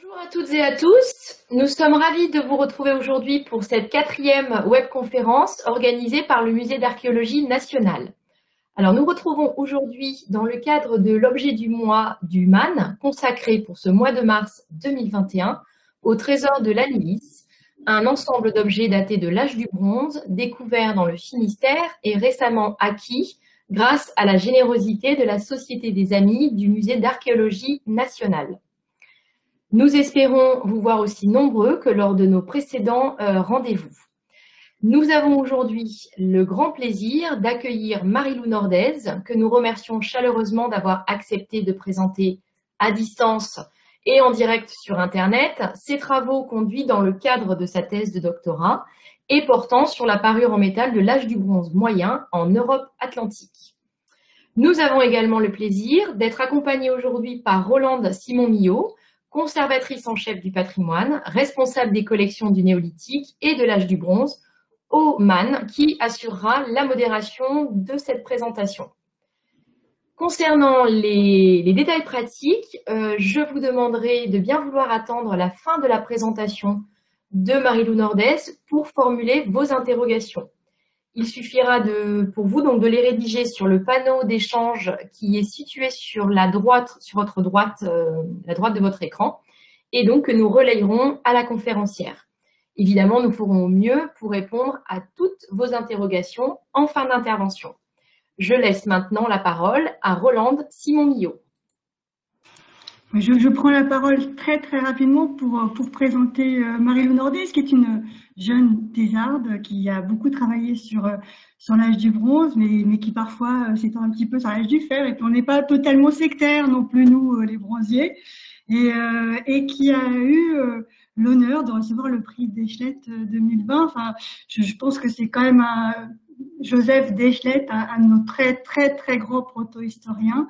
Bonjour à toutes et à tous, nous sommes ravis de vous retrouver aujourd'hui pour cette 4e webconférence organisée par le Musée d'archéologie nationale. Alors nous retrouvons aujourd'hui dans le cadre de l'objet du mois du MAN, consacré pour ce mois de mars 2021 au trésor de l'Anilis, un ensemble d'objets datés de l'âge du bronze, découverts dans le Finistère et récemment acquis grâce à la générosité de la Société des Amis du Musée d'archéologie nationale. Nous espérons vous voir aussi nombreux que lors de nos précédents rendez-vous. Nous avons aujourd'hui le grand plaisir d'accueillir Marie-Lou Nordez, que nous remercions chaleureusement d'avoir accepté de présenter à distance et en direct sur Internet ses travaux conduits dans le cadre de sa thèse de doctorat et portant sur la parure en métal de l'âge du bronze moyen en Europe atlantique. Nous avons également le plaisir d'être accompagnés aujourd'hui par Rolande Simon-Millot, conservatrice en chef du patrimoine, responsable des collections du néolithique et de l'âge du bronze au MAN, qui assurera la modération de cette présentation. Concernant les détails pratiques, je vous demanderai de bien vouloir attendre la fin de la présentation de Marie-Lou Nordez pour formuler vos interrogations. Il suffira pour vous donc de les rédiger sur le panneau d'échange qui est situé sur la droite, la droite de votre écran, et donc que nous relayerons à la conférencière. Évidemment, nous ferons au mieux pour répondre à toutes vos interrogations en fin d'intervention. Je laisse maintenant la parole à Rolande Simon-Millot. Je prends la parole très rapidement pour présenter Marie-Lou Nordez, qui est une jeune thésarde qui a beaucoup travaillé sur l'âge du bronze, mais qui parfois s'étend un petit peu sur l'âge du fer, et puis on n'est pas totalement sectaires non plus, nous, les bronziers, et qui a eu l'honneur de recevoir le prix d'Eschlet 2020. Enfin, je pense que c'est quand même Joseph d'Eschlet, un de nos très grands proto-historiens,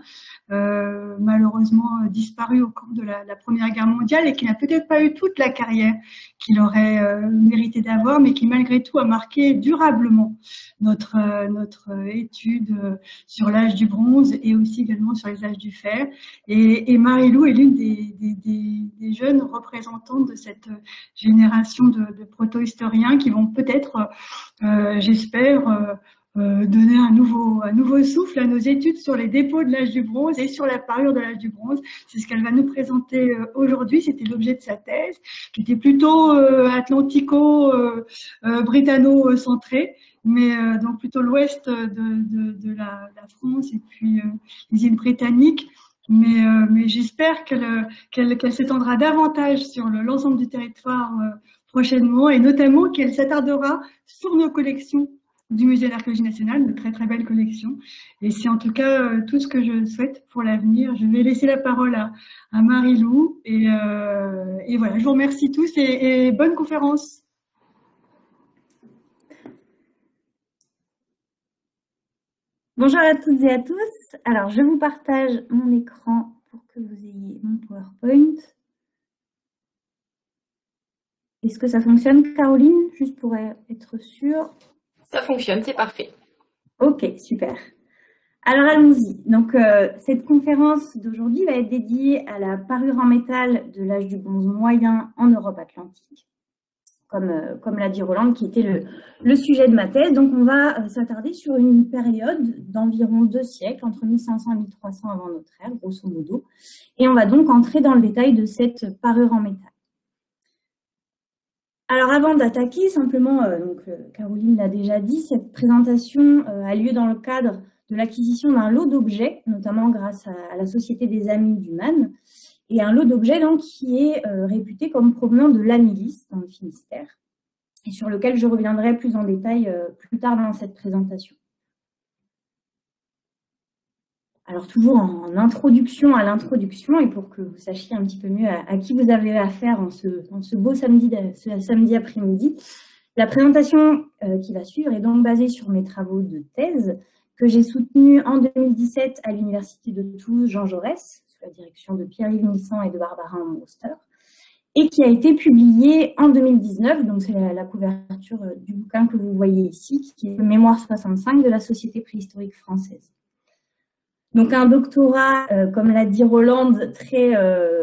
malheureusement disparu au cours de la Première Guerre mondiale, et qui n'a peut-être pas eu toute la carrière qu'il aurait mérité d'avoir, mais qui malgré tout a marqué durablement notre étude sur l'âge du bronze et aussi également sur les âges du fer. Et Marie-Lou est l'une des jeunes représentantes de cette génération de proto-historiens qui vont peut-être, j'espère, donner un nouveau souffle à nos études sur les dépôts de l'âge du bronze et sur la parure de l'âge du bronze. C'est ce qu'elle va nous présenter aujourd'hui. C'était l'objet de sa thèse, qui était plutôt atlantico-britanno centré, mais donc plutôt l'ouest de la France et puis les îles britanniques. Mais j'espère qu'elle s'étendra davantage sur l'ensemble du territoire prochainement, et notamment qu'elle s'attardera sur nos collections du Musée d'archéologie nationale, de très belles collections. Et c'est en tout cas tout ce que je souhaite pour l'avenir. Je vais laisser la parole à Marie-Lou, et voilà, je vous remercie tous et bonne conférence. Bonjour à toutes et à tous. Alors, je vous partage mon écran pour que vous ayez mon PowerPoint. Est-ce que ça fonctionne, Caroline? Juste pour être sûre. Ça fonctionne, c'est parfait. Ok, super. Alors, allons-y. Donc, cette conférence d'aujourd'hui va être dédiée à la parure en métal de l'âge du bronze moyen en Europe atlantique, comme l'a dit Rolande, qui était le sujet de ma thèse. Donc, on va s'attarder sur une période d'environ 2 siècles, entre 1500 et 1300 avant notre ère, grosso modo. Et on va donc entrer dans le détail de cette parure en métal. Alors, avant d'attaquer, simplement, Caroline l'a déjà dit, cette présentation a lieu dans le cadre de l'acquisition d'un lot d'objets, notamment grâce à la Société des Amis du MAN, et un lot d'objets donc qui est réputé comme provenant de l'Anilis dans le Finistère, et sur lequel je reviendrai plus en détail plus tard dans cette présentation. Alors toujours en introduction à l'introduction, et pour que vous sachiez un petit peu mieux à qui vous avez affaire en ce beau samedi après-midi, la présentation qui va suivre est donc basée sur mes travaux de thèse que j'ai soutenus en 2017 à l'Université de Toulouse Jean Jaurès, sous la direction de Pierre-Yves Nissan et de Barbara Ambroster, et qui a été publié en 2019, donc c'est la couverture du bouquin que vous voyez ici, qui est Mémoire 65 de la Société préhistorique française. Donc un doctorat, comme l'a dit Roland, très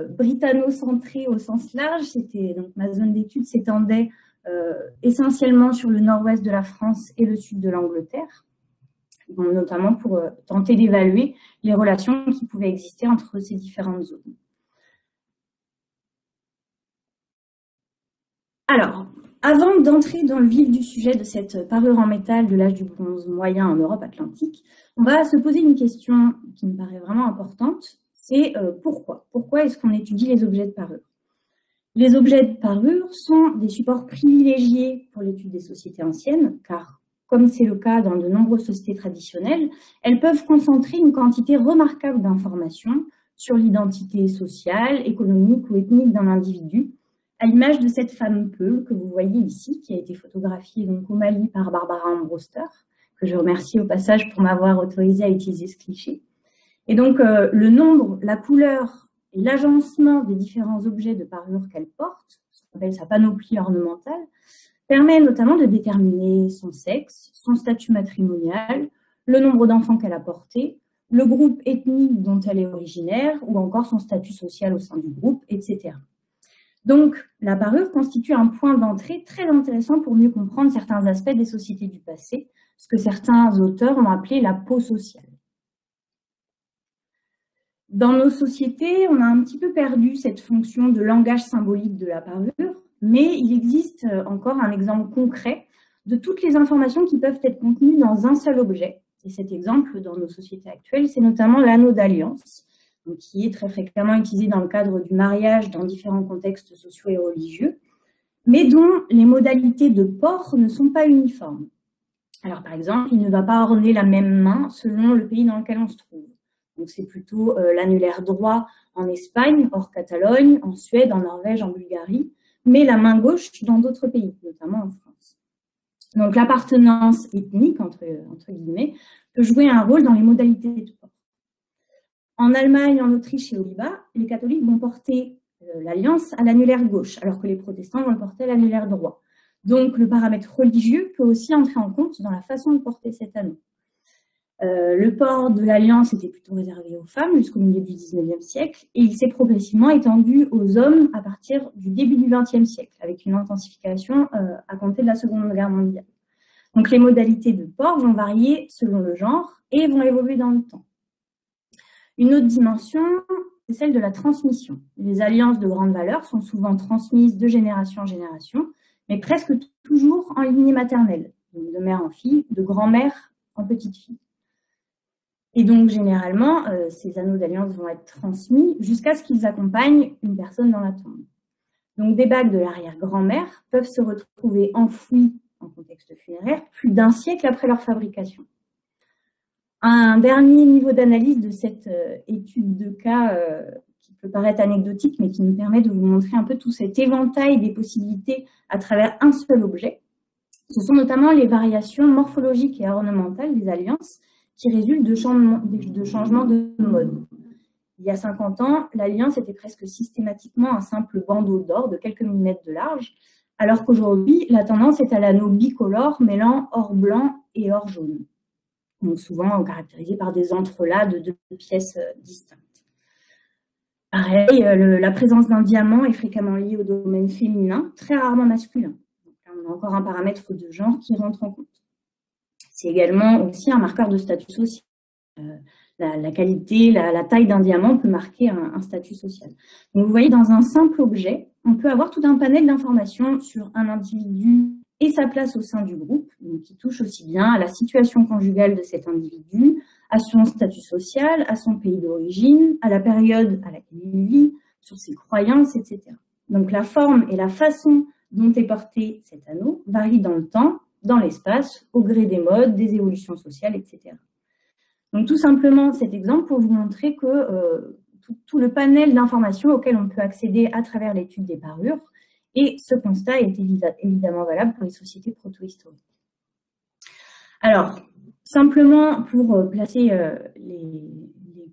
britanno-centré au sens large. Donc ma zone d'études s'étendait essentiellement sur le nord-ouest de la France et le sud de l'Angleterre, notamment pour tenter d'évaluer les relations qui pouvaient exister entre ces différentes zones. Alors, avant d'entrer dans le vif du sujet de cette parure en métal de l'âge du bronze moyen en Europe atlantique, on va se poser une question qui me paraît vraiment importante, c'est pourquoi ? Pourquoi est-ce qu'on étudie les objets de parure ? Les objets de parure sont des supports privilégiés pour l'étude des sociétés anciennes, car comme c'est le cas dans de nombreuses sociétés traditionnelles, elles peuvent concentrer une quantité remarquable d'informations sur l'identité sociale, économique ou ethnique d'un individu, à l'image de cette femme Peul que vous voyez ici, qui a été photographiée donc au Mali par Barbara Ambroster, que je remercie au passage pour m'avoir autorisé à utiliser ce cliché. Et donc, le nombre, la couleur et l'agencement des différents objets de parure qu'elle porte, ce qu'on appelle sa panoplie ornementale, permet notamment de déterminer son sexe, son statut matrimonial, le nombre d'enfants qu'elle a portés, le groupe ethnique dont elle est originaire, ou encore son statut social au sein du groupe, etc. Donc, la parure constitue un point d'entrée très intéressant pour mieux comprendre certains aspects des sociétés du passé, ce que certains auteurs ont appelé la peau sociale. Dans nos sociétés, on a un petit peu perdu cette fonction de langage symbolique de la parure, mais il existe encore un exemple concret de toutes les informations qui peuvent être contenues dans un seul objet. Et cet exemple, dans nos sociétés actuelles, c'est notamment l'anneau d'alliance, qui est très fréquemment utilisé dans le cadre du mariage dans différents contextes sociaux et religieux, mais dont les modalités de port ne sont pas uniformes. Alors par exemple, il ne va pas orner la même main selon le pays dans lequel on se trouve. Donc c'est plutôt l'annulaire droit en Espagne, hors Catalogne, en Suède, en Norvège, en Bulgarie, mais la main gauche dans d'autres pays, notamment en France. Donc l'appartenance ethnique, entre guillemets, peut jouer un rôle dans les modalités de port. En Allemagne, en Autriche et aux Pays-Bas, les catholiques vont porter l'alliance à l'annulaire gauche, alors que les protestants vont le porter à l'annulaire droit. Donc, le paramètre religieux peut aussi entrer en compte dans la façon de porter cet anneau. Le port de l'alliance était plutôt réservé aux femmes jusqu'au milieu du XIXe siècle, et il s'est progressivement étendu aux hommes à partir du début du XXe siècle, avec une intensification à compter de la Seconde Guerre mondiale. Donc, les modalités de port vont varier selon le genre et vont évoluer dans le temps. Une autre dimension, c'est celle de la transmission. Les alliances de grande valeur sont souvent transmises de génération en génération, mais presque toujours en lignée maternelle, donc de mère en fille, de grand-mère en petite fille. Et donc, généralement, ces anneaux d'alliance vont être transmis jusqu'à ce qu'ils accompagnent une personne dans la tombe. Donc, des bagues de l'arrière-grand-mère peuvent se retrouver enfouies en contexte funéraire plus d'un siècle après leur fabrication. Un dernier niveau d'analyse de cette étude de cas qui peut paraître anecdotique, mais qui nous permet de vous montrer un peu tout cet éventail des possibilités à travers un seul objet. Ce sont notamment les variations morphologiques et ornementales des alliances qui résultent de changements de mode. Il y a 50 ans, l'alliance était presque systématiquement un simple bandeau d'or de quelques millimètres de large, alors qu'aujourd'hui, la tendance est à l'anneau bicolore mêlant or blanc et or jaune. Donc souvent caractérisé par des entrelacs de deux pièces distinctes. Pareil, la présence d'un diamant est fréquemment liée au domaine féminin, très rarement masculin. Donc là, on a encore un paramètre de genre qui rentre en compte. C'est également aussi un marqueur de statut social. La qualité, la taille d'un diamant peut marquer un statut social. Donc vous voyez, dans un simple objet, on peut avoir tout un panel d'informations sur un individu et sa place au sein du groupe, donc qui touche aussi bien à la situation conjugale de cet individu, à son statut social, à son pays d'origine, à la période à laquelle il vit, sur ses croyances, etc. Donc la forme et la façon dont est porté cet anneau varient dans le temps, dans l'espace, au gré des modes, des évolutions sociales, etc. Donc tout simplement cet exemple pour vous montrer que tout le panel d'informations auquel on peut accéder à travers l'étude des parures. Et ce constat est évidemment valable pour les sociétés proto-historiques. Alors, simplement pour placer les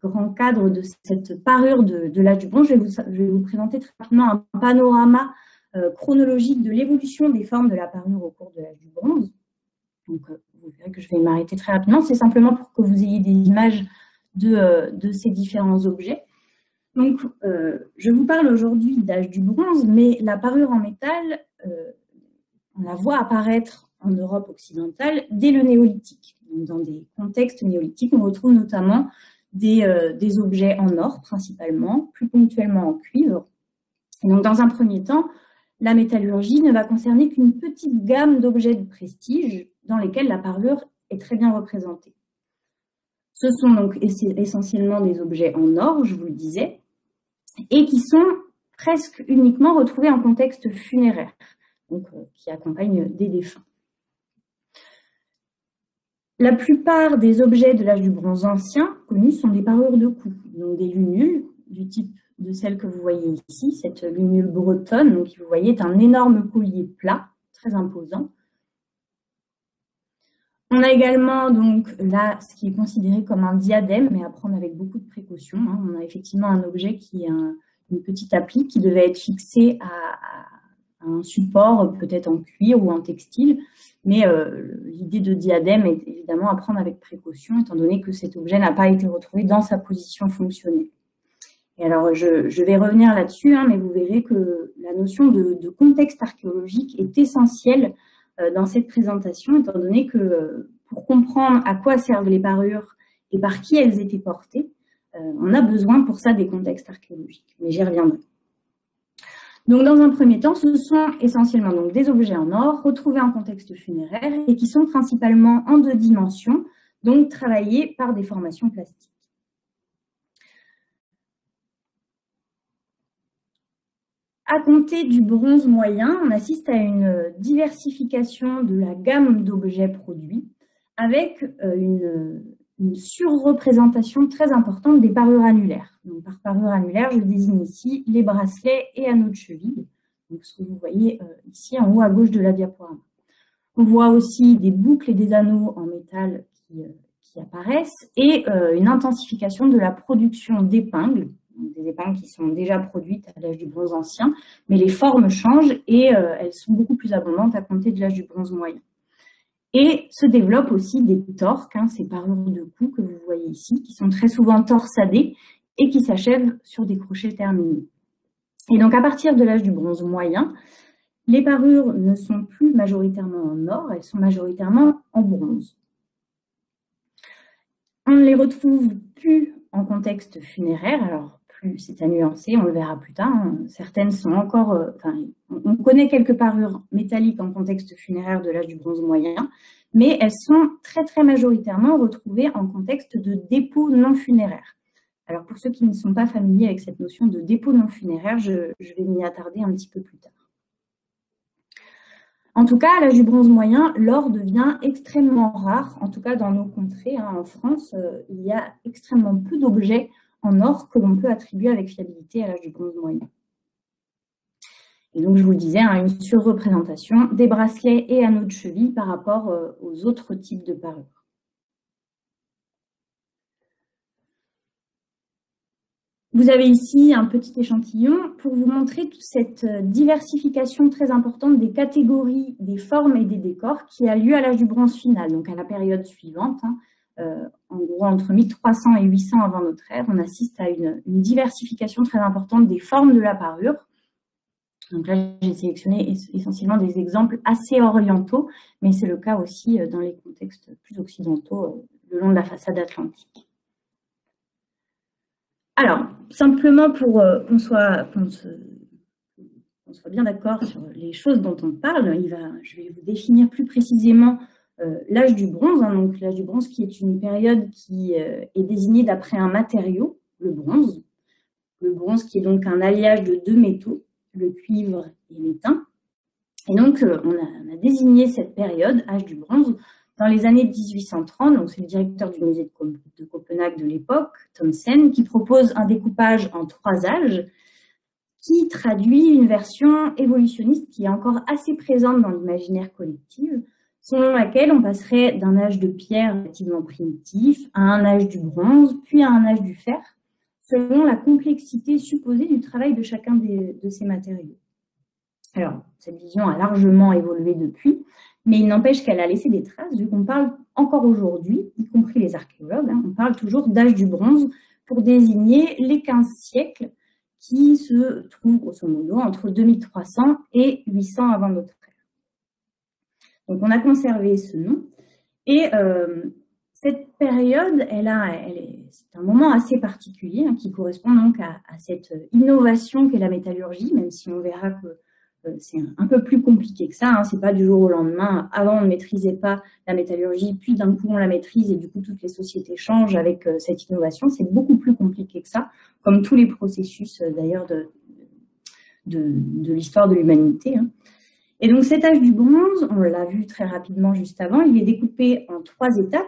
grands cadres de cette parure de l'âge du bronze, je vais vous présenter très rapidement un panorama chronologique de l'évolution des formes de la parure au cours de l'âge du bronze. Donc, vous verrez que je vais m'arrêter très rapidement. C'est simplement pour que vous ayez des images de ces différents objets. Donc, je vous parle aujourd'hui d'âge du bronze, mais la parure en métal, on la voit apparaître en Europe occidentale dès le néolithique. Donc, dans des contextes néolithiques, on retrouve notamment des objets en or principalement, plus ponctuellement en cuivre. Et donc, dans un premier temps, la métallurgie ne va concerner qu'une petite gamme d'objets de prestige dans lesquels la parure est très bien représentée. Ce sont donc essentiellement des objets en or, je vous le disais, et qui sont presque uniquement retrouvés en contexte funéraire, donc qui accompagnent des défunts. La plupart des objets de l'âge du bronze ancien connus sont des parures de cou, donc des lunules du type de celle que vous voyez ici, cette lunule bretonne, donc qui vous voyez est un énorme collier plat, très imposant. On a également donc là ce qui est considéré comme un diadème, mais à prendre avec beaucoup de précaution. On a effectivement un objet qui est une petite applique qui devait être fixée à un support, peut-être en cuir ou en textile, mais l'idée de diadème est évidemment à prendre avec précaution, étant donné que cet objet n'a pas été retrouvé dans sa position fonctionnelle. Et alors, je vais revenir là-dessus, mais vous verrez que la notion de contexte archéologique est essentielle dans cette présentation, étant donné que pour comprendre à quoi servent les parures et par qui elles étaient portées, on a besoin pour ça des contextes archéologiques, mais j'y reviendrai. Donc, dans un premier temps, ce sont essentiellement donc, des objets en or retrouvés en contexte funéraire et qui sont principalement en 2 dimensions, donc travaillés par des formations plastiques. À compter du bronze moyen, on assiste à une diversification de la gamme d'objets produits avec une surreprésentation très importante des parures annulaires. Donc, par parure annulaire, je désigne ici les bracelets et anneaux de cheville, donc ce que vous voyez ici en haut à gauche de la diaporama. On voit aussi des boucles et des anneaux en métal qui apparaissent et une intensification de la production d'épingles, des épingles qui sont déjà produites à l'âge du bronze ancien, mais les formes changent et elles sont beaucoup plus abondantes à compter de l'âge du bronze moyen. Et se développent aussi des torques, ces parures de cou que vous voyez ici, qui sont très souvent torsadées et qui s'achèvent sur des crochets terminés. Et donc à partir de l'âge du bronze moyen, les parures ne sont plus majoritairement en or, elles sont majoritairement en bronze. On ne les retrouve plus en contexte funéraire, alors plus c'est à nuancer, on le verra plus tard. Certaines sont encore, on connaît quelques parures métalliques en contexte funéraire de l'âge du bronze moyen, mais elles sont très très majoritairement retrouvées en contexte de dépôt non funéraire. Alors pour ceux qui ne sont pas familiers avec cette notion de dépôt non funéraire, je vais m'y attarder un petit peu plus tard. En tout cas, à l'âge du bronze moyen, l'or devient extrêmement rare, en tout cas dans nos contrées. En France, il y a extrêmement peu d'objets en or que l'on peut attribuer avec fiabilité à l'âge du bronze moyen. Et donc, je vous le disais, une surreprésentation des bracelets et anneaux de cheville par rapport aux autres types de parures. Vous avez ici un petit échantillon pour vous montrer toute cette diversification très importante des catégories, des formes et des décors qui a lieu à l'âge du bronze final, donc à la période suivante. En gros, entre 1300 et 800 avant notre ère, on assiste à une diversification très importante des formes de la parure. Donc là, j'ai sélectionné essentiellement des exemples assez orientaux, mais c'est le cas aussi dans les contextes plus occidentaux, le long de la façade atlantique. Alors, simplement pour qu'on soit bien d'accord sur les choses dont on parle, je vais vous définir plus précisément l'âge du bronze, donc l'âge du bronze qui est une période qui est désignée d'après un matériau, le bronze. Le bronze qui est donc un alliage de 2 métaux, le cuivre et l'étain. Et donc, on a désigné cette période, âge du bronze, dans les années 1830, donc c'est le directeur du musée de Copenhague de l'époque, Thomsen, qui propose un découpage en 3 âges qui traduit une version évolutionniste qui est encore assez présente dans l'imaginaire collectif, selon laquelle on passerait d'un âge de pierre relativement primitif à un âge du bronze, puis à un âge du fer, selon la complexité supposée du travail de chacun de ces matériaux. Alors, cette vision a largement évolué depuis, mais il n'empêche qu'elle a laissé des traces, vu qu'on parle encore aujourd'hui, y compris les archéologues, hein, on parle toujours d'âge du bronze pour désigner les 15 siècles qui se trouvent grosso modo entre 2300 et 800 avant notre ère. Donc on a conservé ce nom, et cette période, c'est un moment assez particulier hein, qui correspond donc à cette innovation qu'est la métallurgie, même si on verra que c'est un peu plus compliqué que ça. Hein, c'est pas du jour au lendemain. Avant, on ne maîtrisait pas la métallurgie, puis d'un coup, on la maîtrise et du coup, toutes les sociétés changent avec cette innovation. C'est beaucoup plus compliqué que ça, comme tous les processus d'ailleurs de l'histoire de l'humanité. Hein. Et donc, cet âge du bronze, on l'a vu très rapidement juste avant, il est découpé en 3 étapes,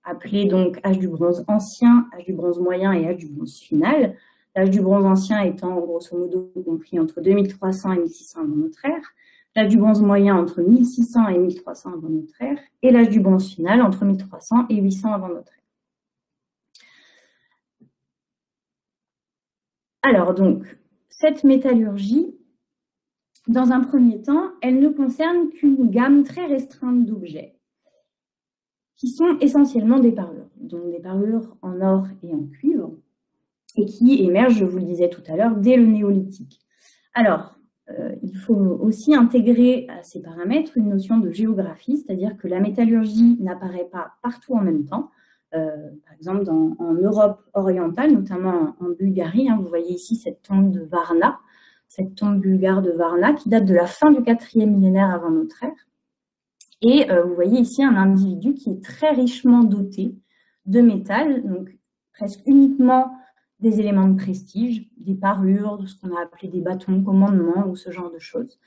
appelées donc âge du bronze ancien, âge du bronze moyen et âge du bronze final. L'âge du bronze ancien étant grosso modo compris entre 2300 et 1600 avant notre ère, l'âge du bronze moyen entre 1600 et 1300 avant notre ère, et l'âge du bronze final entre 1300 et 800 avant notre ère. Alors donc, cette métallurgie, dans un premier temps, elle ne concerne qu'une gamme très restreinte d'objets qui sont essentiellement des parures, donc des parures en or et en cuivre, et qui émergent, je vous le disais tout à l'heure, dès le néolithique. Alors, il faut aussi intégrer à ces paramètres une notion de géographie, c'est-à-dire que la métallurgie n'apparaît pas partout en même temps. Par exemple, en Europe orientale, notamment en Bulgarie, hein, vous voyez ici cette tombe de Varna, cette tombe bulgare de Varna qui date de la fin du 4e millénaire avant notre ère. Et vous voyez ici un individu qui est très richement doté de métal, donc presque uniquement des éléments de prestige, des parures, de ce qu'on a appelé des bâtons de commandement ou ce genre de choses,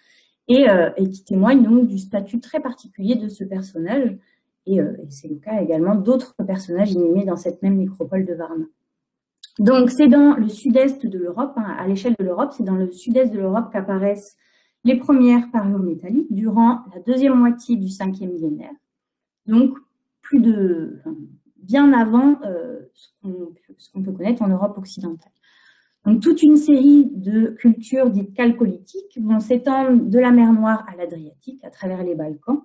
et qui témoignent donc du statut très particulier de ce personnage, et c'est le cas également d'autres personnages inhumés dans cette même nécropole de Varna. Donc c'est dans le sud-est de l'Europe, hein, à l'échelle de l'Europe, c'est dans le sud-est de l'Europe qu'apparaissent les premières parures métalliques durant la deuxième moitié du 5e millénaire, donc bien avant ce qu'on peut connaître en Europe occidentale. Donc, toute une série de cultures dites chalcolithiques vont s'étendre de la mer Noire à l'Adriatique, à travers les Balkans,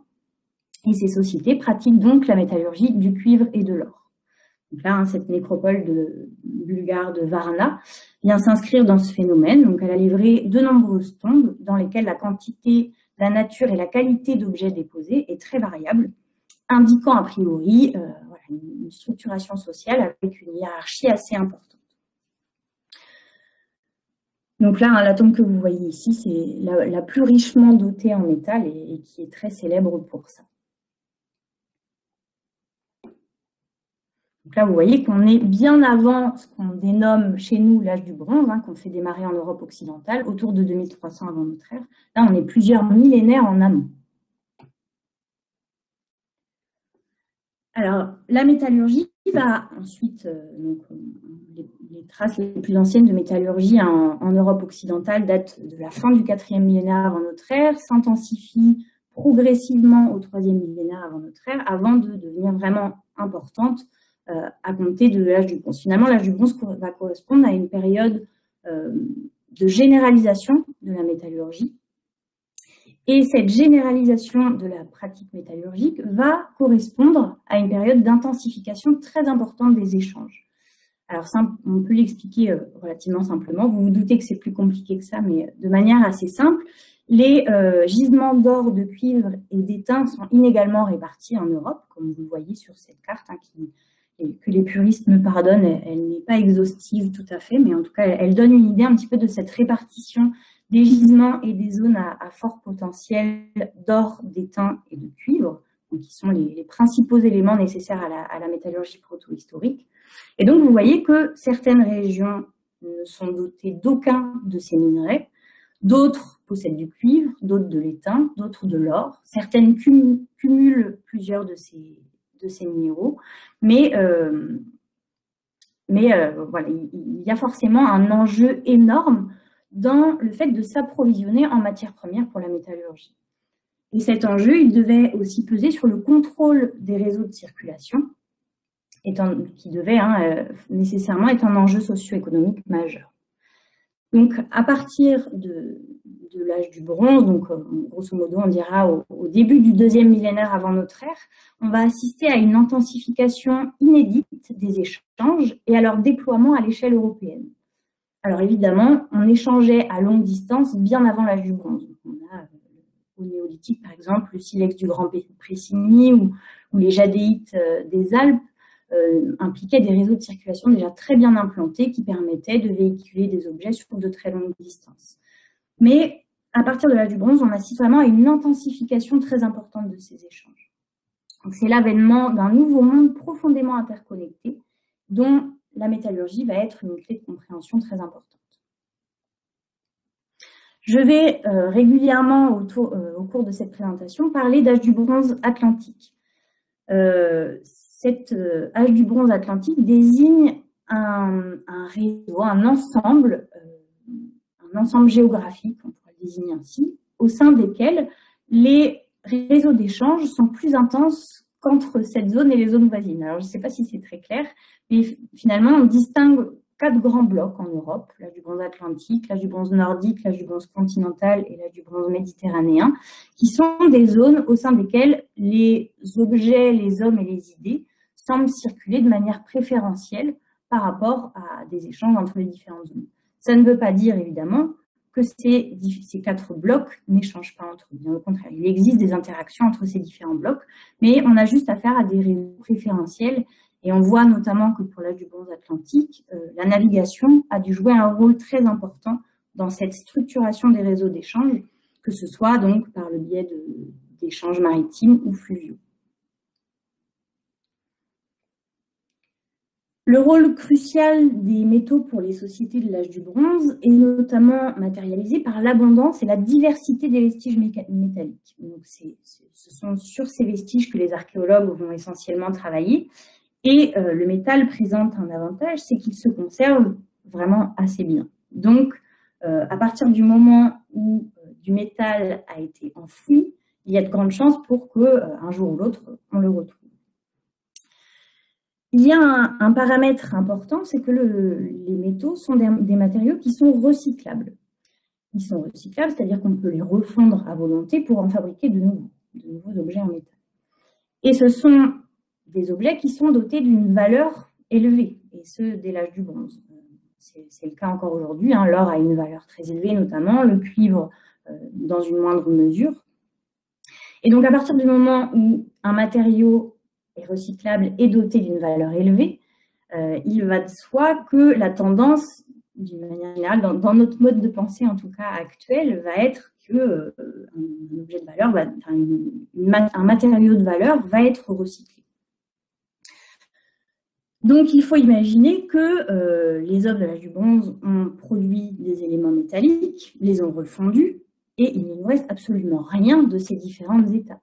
et ces sociétés pratiquent donc la métallurgie du cuivre et de l'or. Donc là, hein, cette nécropole bulgare de Varna vient s'inscrire dans ce phénomène. Donc, elle a livré de nombreuses tombes dans lesquelles la quantité, la nature et la qualité d'objets déposés est très variable, indiquant a priori une structuration sociale avec une hiérarchie assez importante. Donc là, hein, la tombe que vous voyez ici, c'est la plus richement dotée en métal et qui est très célèbre pour ça. Donc là, vous voyez qu'on est bien avant ce qu'on dénomme chez nous l'âge du bronze, hein, qu'on fait démarrer en Europe occidentale, autour de 2300 avant notre ère. Là, on est plusieurs millénaires en amont. Alors, la métallurgie va ensuite, les traces les plus anciennes de métallurgie en Europe occidentale datent de la fin du 4e millénaire avant notre ère, s'intensifient progressivement au 3e millénaire avant notre ère, avant de devenir vraiment importante à compter de l'âge du bronze. Finalement, l'âge du bronze va correspondre à une période de généralisation de la métallurgie. Et cette généralisation de la pratique métallurgique va correspondre à une période d'intensification très importante des échanges. Alors, on peut l'expliquer relativement simplement. Vous vous doutez que c'est plus compliqué que ça, mais de manière assez simple. Les gisements d'or, de cuivre et d'étain sont inégalement répartis en Europe, comme vous le voyez sur cette carte, hein, que les puristes me pardonnent, elle n'est pas exhaustive tout à fait, mais en tout cas, elle donne une idée un petit peu de cette répartition des gisements et des zones à fort potentiel d'or, d'étain et de cuivre, donc qui sont les principaux éléments nécessaires à la métallurgie protohistorique. Et donc, vous voyez que certaines régions ne sont dotées d'aucun de ces minerais, d'autres possèdent du cuivre, d'autres de l'étain, d'autres de l'or. Certaines cumulent plusieurs de ces minéraux, mais voilà, il y a forcément un enjeu énorme dans le fait de s'approvisionner en matières premières pour la métallurgie. Et cet enjeu, il devait aussi peser sur le contrôle des réseaux de circulation, qui devait nécessairement être un enjeu socio-économique majeur. Donc, à partir de l'âge du bronze, donc grosso modo, on dira au début du 2e millénaire avant notre ère, on va assister à une intensification inédite des échanges et à leur déploiement à l'échelle européenne. Alors évidemment, on échangeait à longue distance bien avant l'âge du bronze. On a au néolithique, par exemple, le silex du Grand Pressigny ou les jadéites des Alpes impliquaient des réseaux de circulation déjà très bien implantés qui permettaient de véhiculer des objets sur de très longues distances. Mais à partir de l'âge du bronze, on assiste vraiment à une intensification très importante de ces échanges. C'est l'avènement d'un nouveau monde profondément interconnecté dont la métallurgie va être une clé de compréhension très importante. Je vais régulièrement au cours de cette présentation parler d'âge du bronze atlantique. Cet âge du bronze atlantique désigne un réseau, un ensemble géographique, on pourrait le désigner ainsi, au sein desquels les réseaux d'échange sont plus intenses qu'entre cette zone et les zones voisines. Alors, je ne sais pas si c'est très clair, mais finalement, on distingue 4 grands blocs en Europe, l'âge du bronze atlantique, l'âge du bronze nordique, l'âge du bronze continental et l'âge du bronze méditerranéen, qui sont des zones au sein desquelles les objets, les hommes et les idées semblent circuler de manière préférentielle par rapport à des échanges entre les différentes zones. Ça ne veut pas dire, évidemment, que ces 4 blocs n'échangent pas entre eux. Bien au contraire, il existe des interactions entre ces différents blocs, mais on a juste affaire à des réseaux préférentiels. Et on voit notamment que pour l'âge du bronze atlantique, la navigation a dû jouer un rôle très important dans cette structuration des réseaux d'échange, que ce soit donc par le biais d'échanges maritimes ou fluviaux. Le rôle crucial des métaux pour les sociétés de l'âge du bronze est notamment matérialisé par l'abondance et la diversité des vestiges métalliques. Donc ce sont sur ces vestiges que les archéologues vont essentiellement travailler. Et le métal présente un avantage, c'est qu'il se conserve vraiment assez bien. Donc, à partir du moment où du métal a été enfoui, il y a de grandes chances pour qu'un jour ou l'autre, on le retrouve. Il y a un paramètre important, c'est que les métaux sont des matériaux qui sont recyclables. Ils sont recyclables, c'est-à-dire qu'on peut les refondre à volonté pour en fabriquer de nouveaux objets en métal. Et ce sont des objets qui sont dotés d'une valeur élevée, et ce, dès l'âge du bronze. C'est le cas encore aujourd'hui, hein. L'or a une valeur très élevée notamment, le cuivre dans une moindre mesure. Et donc à partir du moment où un matériau est recyclable et doté d'une valeur élevée, il va de soi que la tendance, d'une manière générale, dans notre mode de pensée en tout cas actuel, va être que un objet de valeur, un matériau de valeur va être recyclé. Donc, il faut imaginer que les hommes de l'âge du bronze ont produit des éléments métalliques, les ont refondus, et il ne nous reste absolument rien de ces différentes étapes.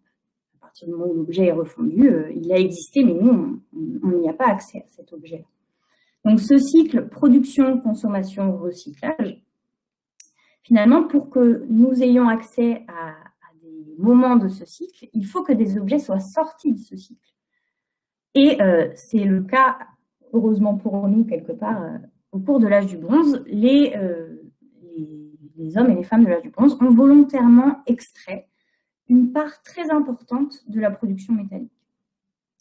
À partir du moment où l'objet est refondu, il a existé, mais nous, on n'y a pas accès à cet objet. Donc, ce cycle production, consommation, recyclage, finalement, pour que nous ayons accès à des moments de ce cycle, il faut que des objets soient sortis de ce cycle. Et c'est le cas, heureusement pour nous, quelque part, au cours de l'âge du bronze, les hommes et les femmes de l'âge du bronze ont volontairement extrait une part très importante de la production métallique.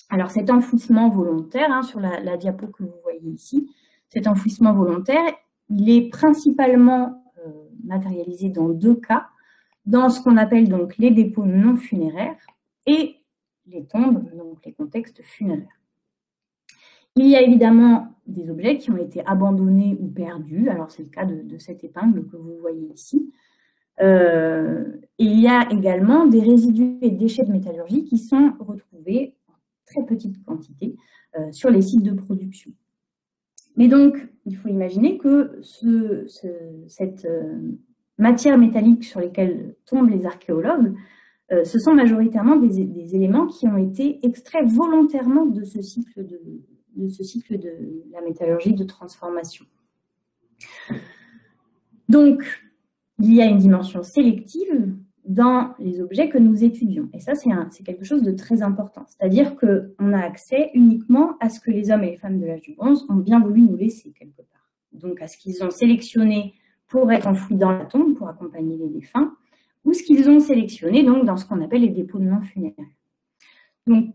Alors cet enfouissement volontaire, hein, sur la diapo que vous voyez ici, cet enfouissement volontaire, il est principalement matérialisé dans 2 cas, dans ce qu'on appelle donc les dépôts non funéraires et les tombes, donc les contextes funéraires. Il y a évidemment des objets qui ont été abandonnés ou perdus, alors c'est le cas de cette épingle que vous voyez ici. Il y a également des résidus et déchets de métallurgie qui sont retrouvés en très petite quantité sur les sites de production. Mais donc, il faut imaginer que cette matière métallique sur lesquelles tombent les archéologues, ce sont majoritairement des éléments qui ont été extraits volontairement de ce cycle de la métallurgie de transformation. Donc, il y a une dimension sélective dans les objets que nous étudions. Et ça, c'est quelque chose de très important. C'est-à-dire qu'on a accès uniquement à ce que les hommes et les femmes de l'âge du bronze ont bien voulu nous laisser quelque part. Donc, à ce qu'ils ont sélectionné pour être enfouis dans la tombe, pour accompagner les défunts, ou ce qu'ils ont sélectionné donc, dans ce qu'on appelle les dépôts non funéraires. Donc,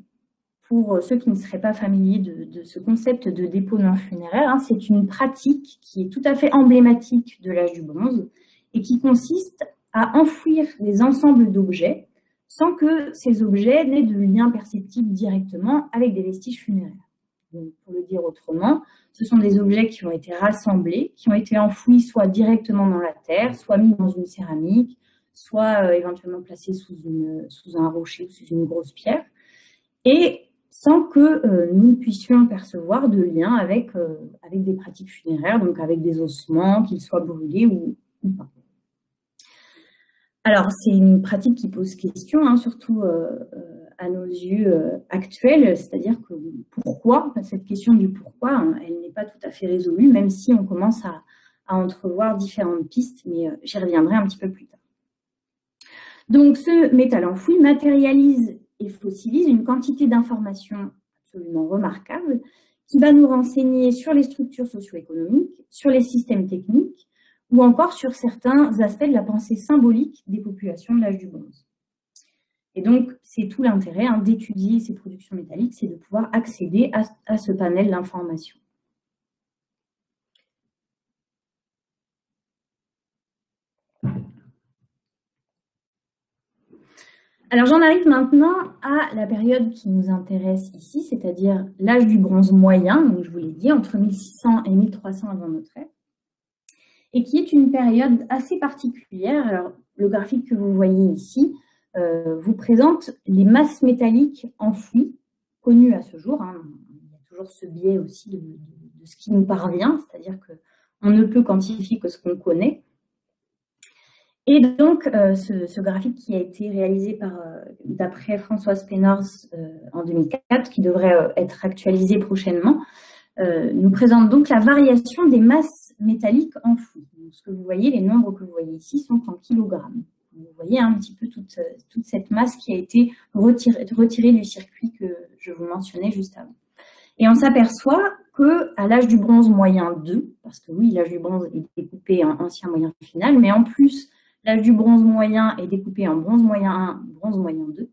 pour ceux qui ne seraient pas familiers de ce concept de dépôt non funéraire, hein, c'est une pratique qui est tout à fait emblématique de l'âge du bronze et qui consiste à enfouir des ensembles d'objets sans que ces objets n'aient de lien perceptible directement avec des vestiges funéraires. Donc, pour le dire autrement, ce sont des objets qui ont été rassemblés, qui ont été enfouis soit directement dans la terre, soit mis dans une céramique, soit éventuellement placés sous un rocher ou sous une grosse pierre, et sans que nous puissions percevoir de lien avec des pratiques funéraires, donc avec des ossements, qu'ils soient brûlés ou pas. Alors, c'est une pratique qui pose question, hein, surtout à nos yeux actuels, c'est-à-dire que pourquoi, cette question du pourquoi, hein, elle n'est pas tout à fait résolue, même si on commence à entrevoir différentes pistes, mais j'y reviendrai un petit peu plus tard. Donc, ce métal enfoui matérialise et fossilise une quantité d'informations absolument remarquable qui va nous renseigner sur les structures socio-économiques, sur les systèmes techniques ou encore sur certains aspects de la pensée symbolique des populations de l'âge du bronze. Et donc, c'est tout l'intérêt hein, d'étudier ces productions métalliques, c'est de pouvoir accéder à ce panel d'informations. Alors, j'en arrive maintenant à la période qui nous intéresse ici, c'est-à-dire l'âge du bronze moyen, donc je vous l'ai dit, entre 1600 et 1300 avant notre ère, et qui est une période assez particulière. Alors, le graphique que vous voyez ici vous présente les masses métalliques enfouies, connues à ce jour. Hein. Il y a toujours ce biais aussi de ce qui nous parvient, c'est-à-dire qu'on ne peut quantifier que ce qu'on connaît. Et donc, ce graphique qui a été réalisé d'après Françoise Pénors en 2004, qui devrait être actualisé prochainement, nous présente donc la variation des masses métalliques enfouies. Donc, ce que vous voyez, les nombres que vous voyez ici sont en kilogrammes. Vous voyez un petit peu toute cette masse qui a été retirée du circuit que je vous mentionnais juste avant. Et on s'aperçoit qu'à l'âge du bronze moyen 2, parce que oui, l'âge du bronze est découpé en ancien moyen final, mais en plus, l'âge du bronze moyen est découpé en bronze moyen 1, bronze moyen 2.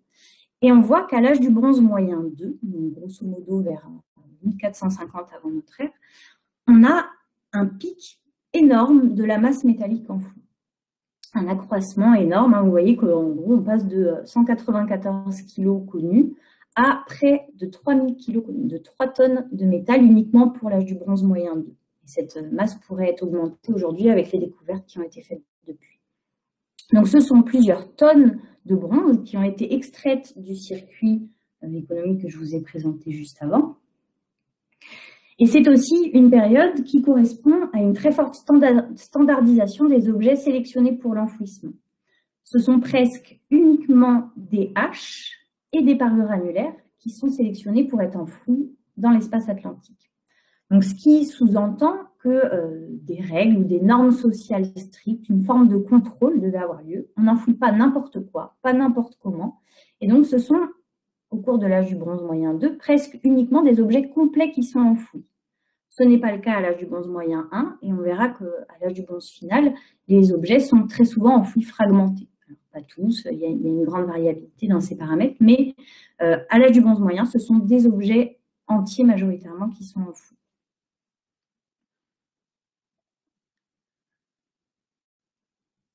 Et on voit qu'à l'âge du bronze moyen 2, donc grosso modo vers 1450 avant notre ère, on a un pic énorme de la masse métallique enfouie. Un accroissement énorme. Hein. Vous voyez qu'en gros, on passe de 194 kg connus à près de 3000 kg connus, de 3 tonnes de métal uniquement pour l'âge du bronze moyen 2. Et cette masse pourrait être augmentée aujourd'hui avec les découvertes qui ont été faites depuis. Donc, ce sont plusieurs tonnes de bronze qui ont été extraites du circuit économique que je vous ai présenté juste avant. Et c'est aussi une période qui correspond à une très forte standardisation des objets sélectionnés pour l'enfouissement. Ce sont presque uniquement des haches et des parures annulaires qui sont sélectionnés pour être enfouis dans l'espace atlantique. Donc, ce qui sous-entend que des règles ou des normes sociales strictes, une forme de contrôle devait avoir lieu. On n'enfouit pas n'importe quoi, pas n'importe comment. Et donc, ce sont, au cours de l'âge du bronze moyen 2, presque uniquement des objets complets qui sont enfouis. Ce n'est pas le cas à l'âge du bronze moyen 1, et on verra qu'à l'âge du bronze final, les objets sont très souvent enfouis fragmentés. Alors, pas tous, il y a une grande variabilité dans ces paramètres, mais à l'âge du bronze moyen, ce sont des objets entiers majoritairement qui sont enfouis.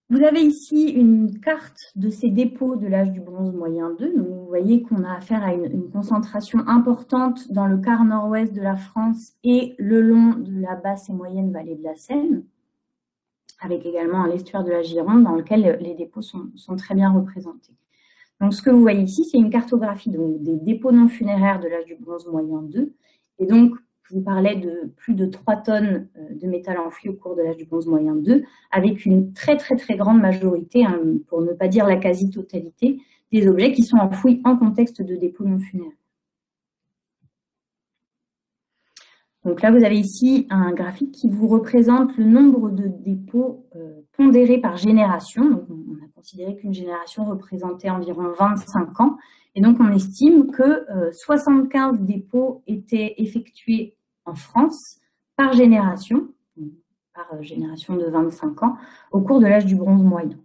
Vous avez ici une carte de ces dépôts de l'âge du bronze moyen 2. Donc, vous voyez qu'on a affaire à une concentration importante dans le quart nord-ouest de la France et le long de la basse et moyenne vallée de la Seine, avec également un l'estuaire de la Gironde dans lequel les dépôts sont très bien représentés. Donc, ce que vous voyez ici, c'est une cartographie donc, des dépôts non funéraires de l'âge du bronze moyen 2. Et donc, je vous parlais de plus de 3 tonnes de métal enfoui au cours de l'âge du bronze moyen 2, avec une très grande majorité, hein, pour ne pas dire la quasi-totalité, des objets qui sont enfouis en contexte de dépôt non funéraire. Donc là, vous avez ici un graphique qui vous représente le nombre de dépôts pondérés par génération. Donc, on a considéré qu'une génération représentait environ 25 ans. Et donc, on estime que 75 dépôts étaient effectués en France par génération. par génération de 25 ans au cours de l'âge du bronze moyen.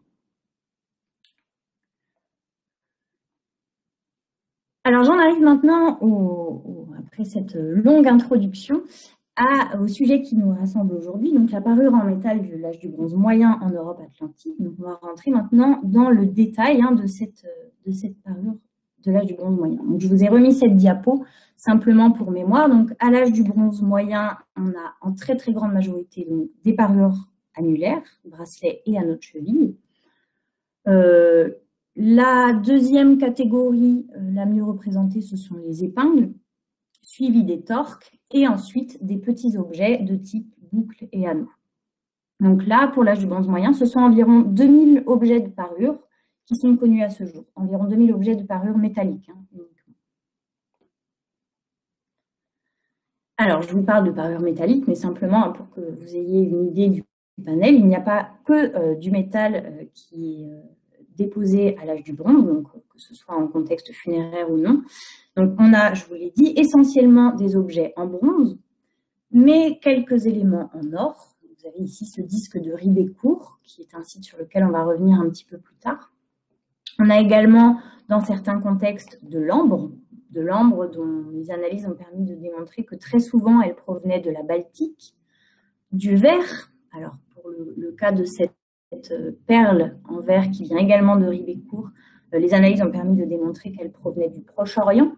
Alors j'en arrive maintenant, après cette longue introduction, au sujet qui nous rassemble aujourd'hui, donc la parure en métal de l'âge du bronze moyen en Europe atlantique. Donc on va rentrer maintenant dans le détail de cette parure de l'âge du bronze moyen. Donc je vous ai remis cette diapo simplement pour mémoire. Donc à l'âge du bronze moyen, on a en très très grande majorité donc, des parures annulaires, bracelets et anneaux de cheville. La deuxième catégorie, la mieux représentée, ce sont les épingles, suivies des torques et ensuite des petits objets de type boucle et anneaux. Donc là, pour l'âge du bronze moyen, ce sont environ 2000 objets de parure qui sont connus à ce jour. Environ 2000 objets de parure métallique. Alors, je vous parle de parure métallique, mais simplement pour que vous ayez une idée du panel, il n'y a pas que du métal qui est déposé à l'âge du bronze, donc que ce soit en contexte funéraire ou non. Donc on a, je vous l'ai dit, essentiellement des objets en bronze, mais quelques éléments en or. Vous avez ici ce disque de Ribécourt, qui est un site sur lequel on va revenir un petit peu plus tard. On a également, dans certains contextes, de l'ambre dont les analyses ont permis de démontrer que très souvent, elle provenait de la Baltique, du verre. Alors, pour le cas de cette perle en verre qui vient également de Ribécourt, les analyses ont permis de démontrer qu'elle provenait du Proche-Orient.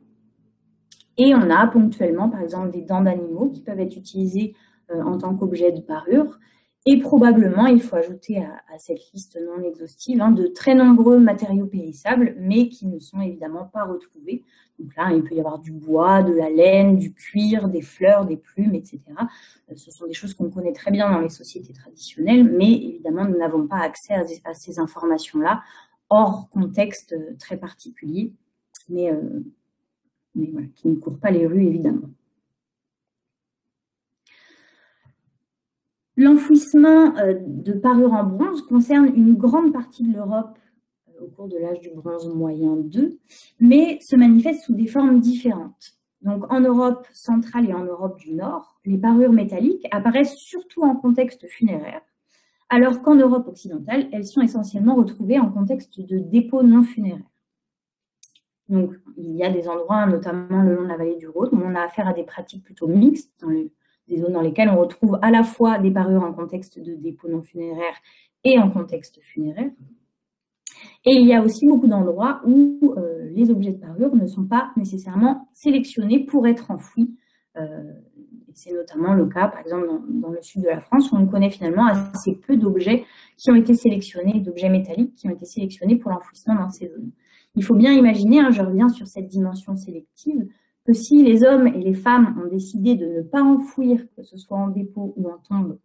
Et on a ponctuellement, par exemple, des dents d'animaux qui peuvent être utilisées en tant qu'objet de parure. Et probablement, il faut ajouter à cette liste non exhaustive de très nombreux matériaux périssables, mais qui ne sont évidemment pas retrouvés. Donc là, il peut y avoir du bois, de la laine, du cuir, des fleurs, des plumes, etc. Ce sont des choses qu'on connaît très bien dans les sociétés traditionnelles, mais évidemment, nous n'avons pas accès à ces informations-là, hors contexte très particulier, mais voilà, qui ne courent pas les rues, évidemment. L'enfouissement de parures en bronze concerne une grande partie de l'Europe au cours de l'âge du bronze moyen 2, mais se manifeste sous des formes différentes. Donc en Europe centrale et en Europe du Nord, les parures métalliques apparaissent surtout en contexte funéraire, alors qu'en Europe occidentale, elles sont essentiellement retrouvées en contexte de dépôt non funéraire. Donc il y a des endroits, notamment le long de la vallée du Rhône, où on a affaire à des pratiques plutôt mixtes, des zones dans lesquelles on retrouve à la fois des parures en contexte de dépôt non funéraire et en contexte funéraire. Et il y a aussi beaucoup d'endroits où les objets de parure ne sont pas nécessairement sélectionnés pour être enfouis. C'est notamment le cas, par exemple, dans le sud de la France, où on connaît finalement assez peu d'objets qui ont été sélectionnés, d'objets métalliques qui ont été sélectionnés pour l'enfouissement dans ces zones. Il faut bien imaginer, je reviens sur cette dimension sélective, que si les hommes et les femmes ont décidé de ne pas enfouir, que ce soit en dépôt ou en tombe,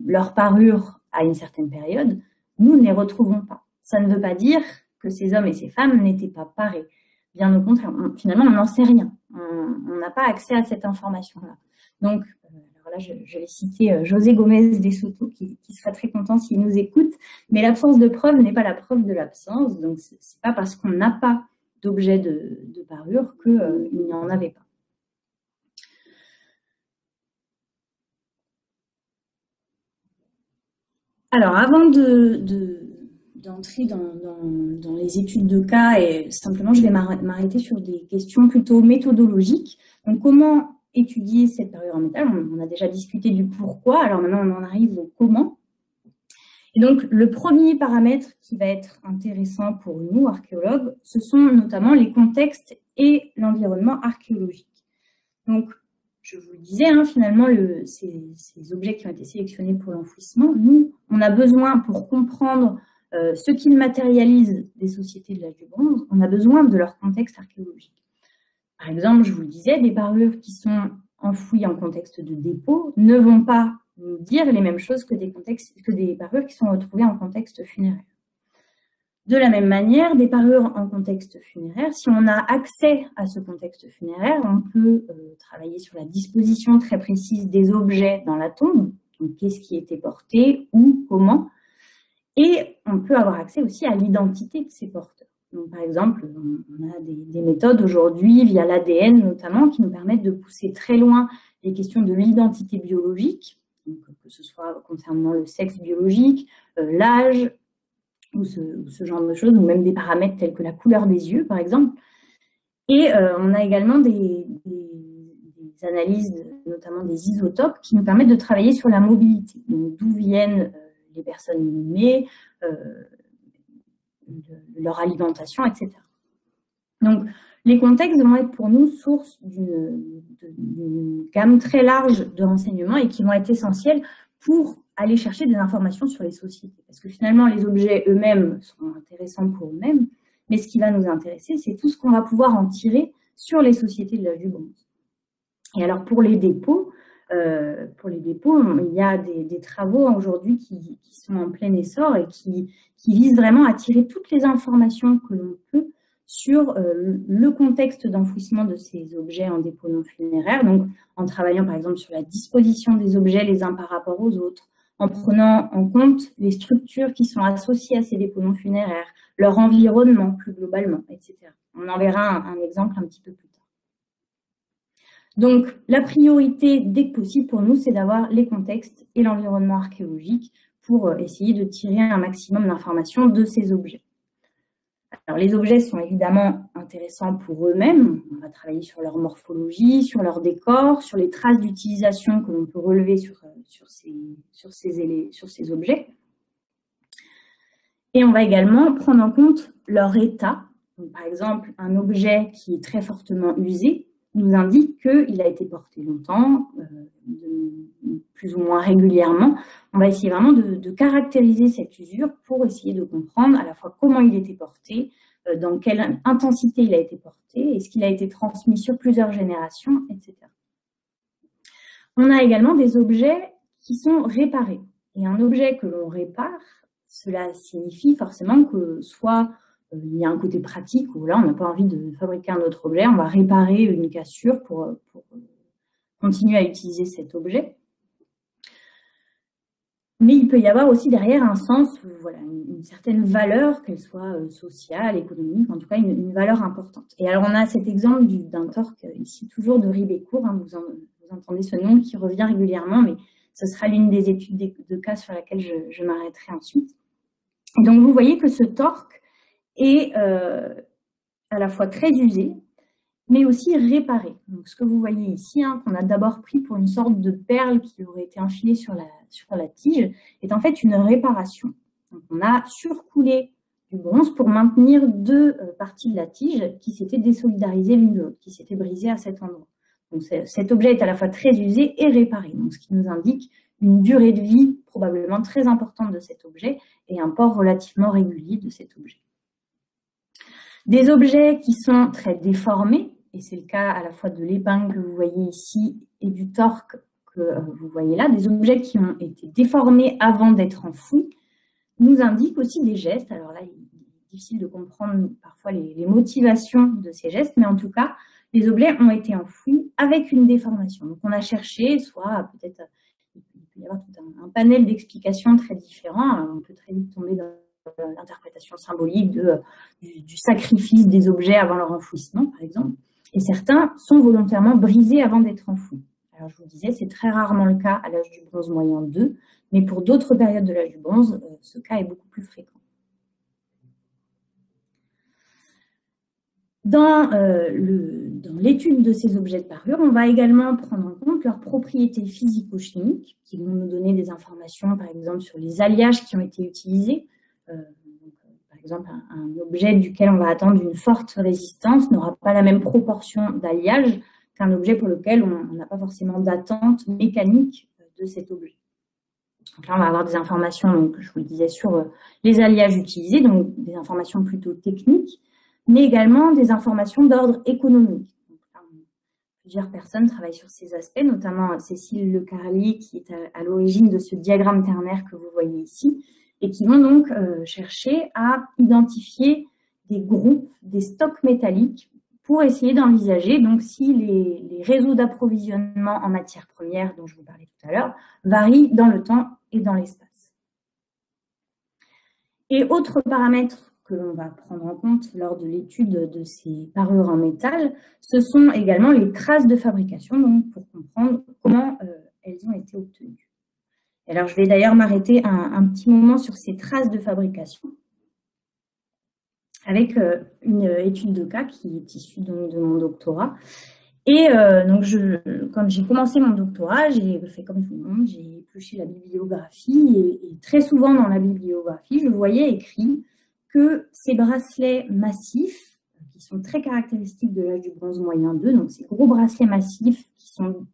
leur parure à une certaine période, nous ne les retrouvons pas. Ça ne veut pas dire que ces hommes et ces femmes n'étaient pas parés. Bien au contraire, finalement, on n'en sait rien. On n'a pas accès à cette information-là. Donc, alors là, je vais citer José Gomez de Soto, qui serait très content s'il nous écoute, mais l'absence de preuve n'est pas la preuve de l'absence. Donc, ce n'est pas parce qu'on n'a pas d'objet de parure qu'il n'y en avait pas. Alors, avant d'entrer dans les études de cas, et simplement, je vais m'arrêter sur des questions plutôt méthodologiques. Donc, comment étudier cette parure en métal? On a déjà discuté du pourquoi, alors maintenant, on en arrive au comment. Et donc, le premier paramètre qui va être intéressant pour nous, archéologues, ce sont notamment les contextes et l'environnement archéologique. Donc, je vous le disais, finalement, ces objets qui ont été sélectionnés pour l'enfouissement, nous, on a besoin, pour comprendre ce qu'ils matérialisent des sociétés de l'âge du bronze, on a besoin de leur contexte archéologique. Par exemple, je vous le disais, des parures qui sont enfouies en contexte de dépôt ne vont pas nous dire les mêmes choses que des parures qui sont retrouvées en contexte funéraire. De la même manière, des parures en contexte funéraire, si on a accès à ce contexte funéraire, on peut travailler sur la disposition très précise des objets dans la tombe, donc qu'est-ce qui était porté, où, comment, et on peut avoir accès aussi à l'identité de ces porteurs. Donc, par exemple, on a des méthodes aujourd'hui, via l'ADN notamment, qui nous permettent de pousser très loin les questions de l'identité biologique. donc, que ce soit concernant le sexe biologique, l'âge, ou ce genre de choses, ou même des paramètres tels que la couleur des yeux, par exemple. Et on a également des analyses, notamment des isotopes, qui nous permettent de travailler sur la mobilité, donc d'où viennent les personnes inhumées, leur alimentation, etc. Donc, les contextes vont être pour nous source d'une gamme très large de renseignements et qui vont être essentiels pour aller chercher des informations sur les sociétés. Parce que finalement, les objets eux-mêmes sont intéressants pour eux-mêmes, mais ce qui va nous intéresser, c'est tout ce qu'on va pouvoir en tirer sur les sociétés de l'âge du bronze. Et alors, pour les dépôts, il y a des travaux aujourd'hui qui sont en plein essor et qui visent vraiment à tirer toutes les informations que l'on peut sur le contexte d'enfouissement de ces objets en dépôt non funéraire, donc en travaillant par exemple sur la disposition des objets les uns par rapport aux autres, en prenant en compte les structures qui sont associées à ces dépôts non funéraires, leur environnement plus globalement, etc. On en verra un exemple un petit peu plus tard. Donc, la priorité, dès que possible pour nous, c'est d'avoir les contextes et l'environnement archéologique pour essayer de tirer un maximum d'informations de ces objets. Alors, les objets sont évidemment intéressants pour eux-mêmes. On va travailler sur leur morphologie, sur leur décor, sur les traces d'utilisation que l'on peut relever sur ces objets. Et on va également prendre en compte leur état. Donc, par exemple, un objet qui est très fortement usé nous indique qu'il a été porté longtemps, plus ou moins régulièrement. On va essayer vraiment de caractériser cette usure pour essayer de comprendre à la fois comment il était porté, dans quelle intensité il a été porté, est-ce qu'il a été transmis sur plusieurs générations, etc. On a également des objets qui sont réparés. Et un objet que l'on répare, cela signifie forcément que soit il y a un côté pratique où là, on n'a pas envie de fabriquer un autre objet, on va réparer une cassure pour continuer à utiliser cet objet. Mais il peut y avoir aussi derrière un sens, voilà, une certaine valeur, qu'elle soit sociale, économique, en tout cas une valeur importante. Et alors on a cet exemple d'un torque ici toujours de Ribécourt, hein, vous entendez ce nom qui revient régulièrement, mais ce sera l'une des études de cas sur laquelle je m'arrêterai ensuite. Et donc vous voyez que ce torque est à la fois très usé, mais aussi réparé. Donc, ce que vous voyez ici, hein, qu'on a d'abord pris pour une sorte de perle qui aurait été enfilée sur la tige, est en fait une réparation. Donc, on a surcoulé du bronze pour maintenir deux parties de la tige qui s'étaient désolidarisées l'une de l'autre, qui s'étaient brisées à cet endroit. Donc, cet objet est à la fois très usé et réparé, donc, ce qui nous indique une durée de vie probablement très importante de cet objet et un port relativement régulier de cet objet. Des objets qui sont très déformés, et c'est le cas à la fois de l'épingle que vous voyez ici et du torque que vous voyez là, des objets qui ont été déformés avant d'être enfouis, nous indiquent aussi des gestes. Alors là, il est difficile de comprendre parfois les motivations de ces gestes, mais en tout cas, les objets ont été enfouis avec une déformation. Donc on a cherché, soit peut-être, il peut y avoir tout un panel d'explications très différents, on peut très vite tomber dans l'interprétation symbolique du sacrifice des objets avant leur enfouissement, par exemple. Et certains sont volontairement brisés avant d'être enfouis. Alors, je vous disais, c'est très rarement le cas à l'âge du bronze moyen 2, mais pour d'autres périodes de l'âge du bronze, ce cas est beaucoup plus fréquent. Dans l'étude de ces objets de parure, on va également prendre en compte leurs propriétés physico-chimiques, qui vont nous donner des informations, par exemple, sur les alliages qui ont été utilisés. Par exemple, un objet duquel on va attendre une forte résistance n'aura pas la même proportion d'alliage qu'un objet pour lequel on n'a pas forcément d'attente mécanique de cet objet. Donc là, on va avoir des informations, donc, je vous le disais, sur les alliages utilisés, donc des informations plutôt techniques, mais également des informations d'ordre économique. Donc, là, plusieurs personnes travaillent sur ces aspects, notamment Cécile Le Carlier, qui est à l'origine de ce diagramme ternaire que vous voyez ici, et qui vont donc chercher à identifier des groupes, des stocks métalliques pour essayer d'envisager donc si les réseaux d'approvisionnement en matières premières dont je vous parlais tout à l'heure varient dans le temps et dans l'espace. Et autre paramètre que l'on va prendre en compte lors de l'étude de ces parures en métal, ce sont également les traces de fabrication, donc pour comprendre comment elles ont été obtenues. Alors, je vais d'ailleurs m'arrêter un petit moment sur ces traces de fabrication avec une étude de cas qui est issue donc, de mon doctorat. Et donc, quand j'ai commencé mon doctorat, j'ai fait comme tout le monde, j'ai épluché la bibliographie et très souvent dans la bibliographie, je voyais écrit que ces bracelets massifs, qui sont très caractéristiques de l'âge du bronze moyen 2, donc ces gros bracelets massifs qui sont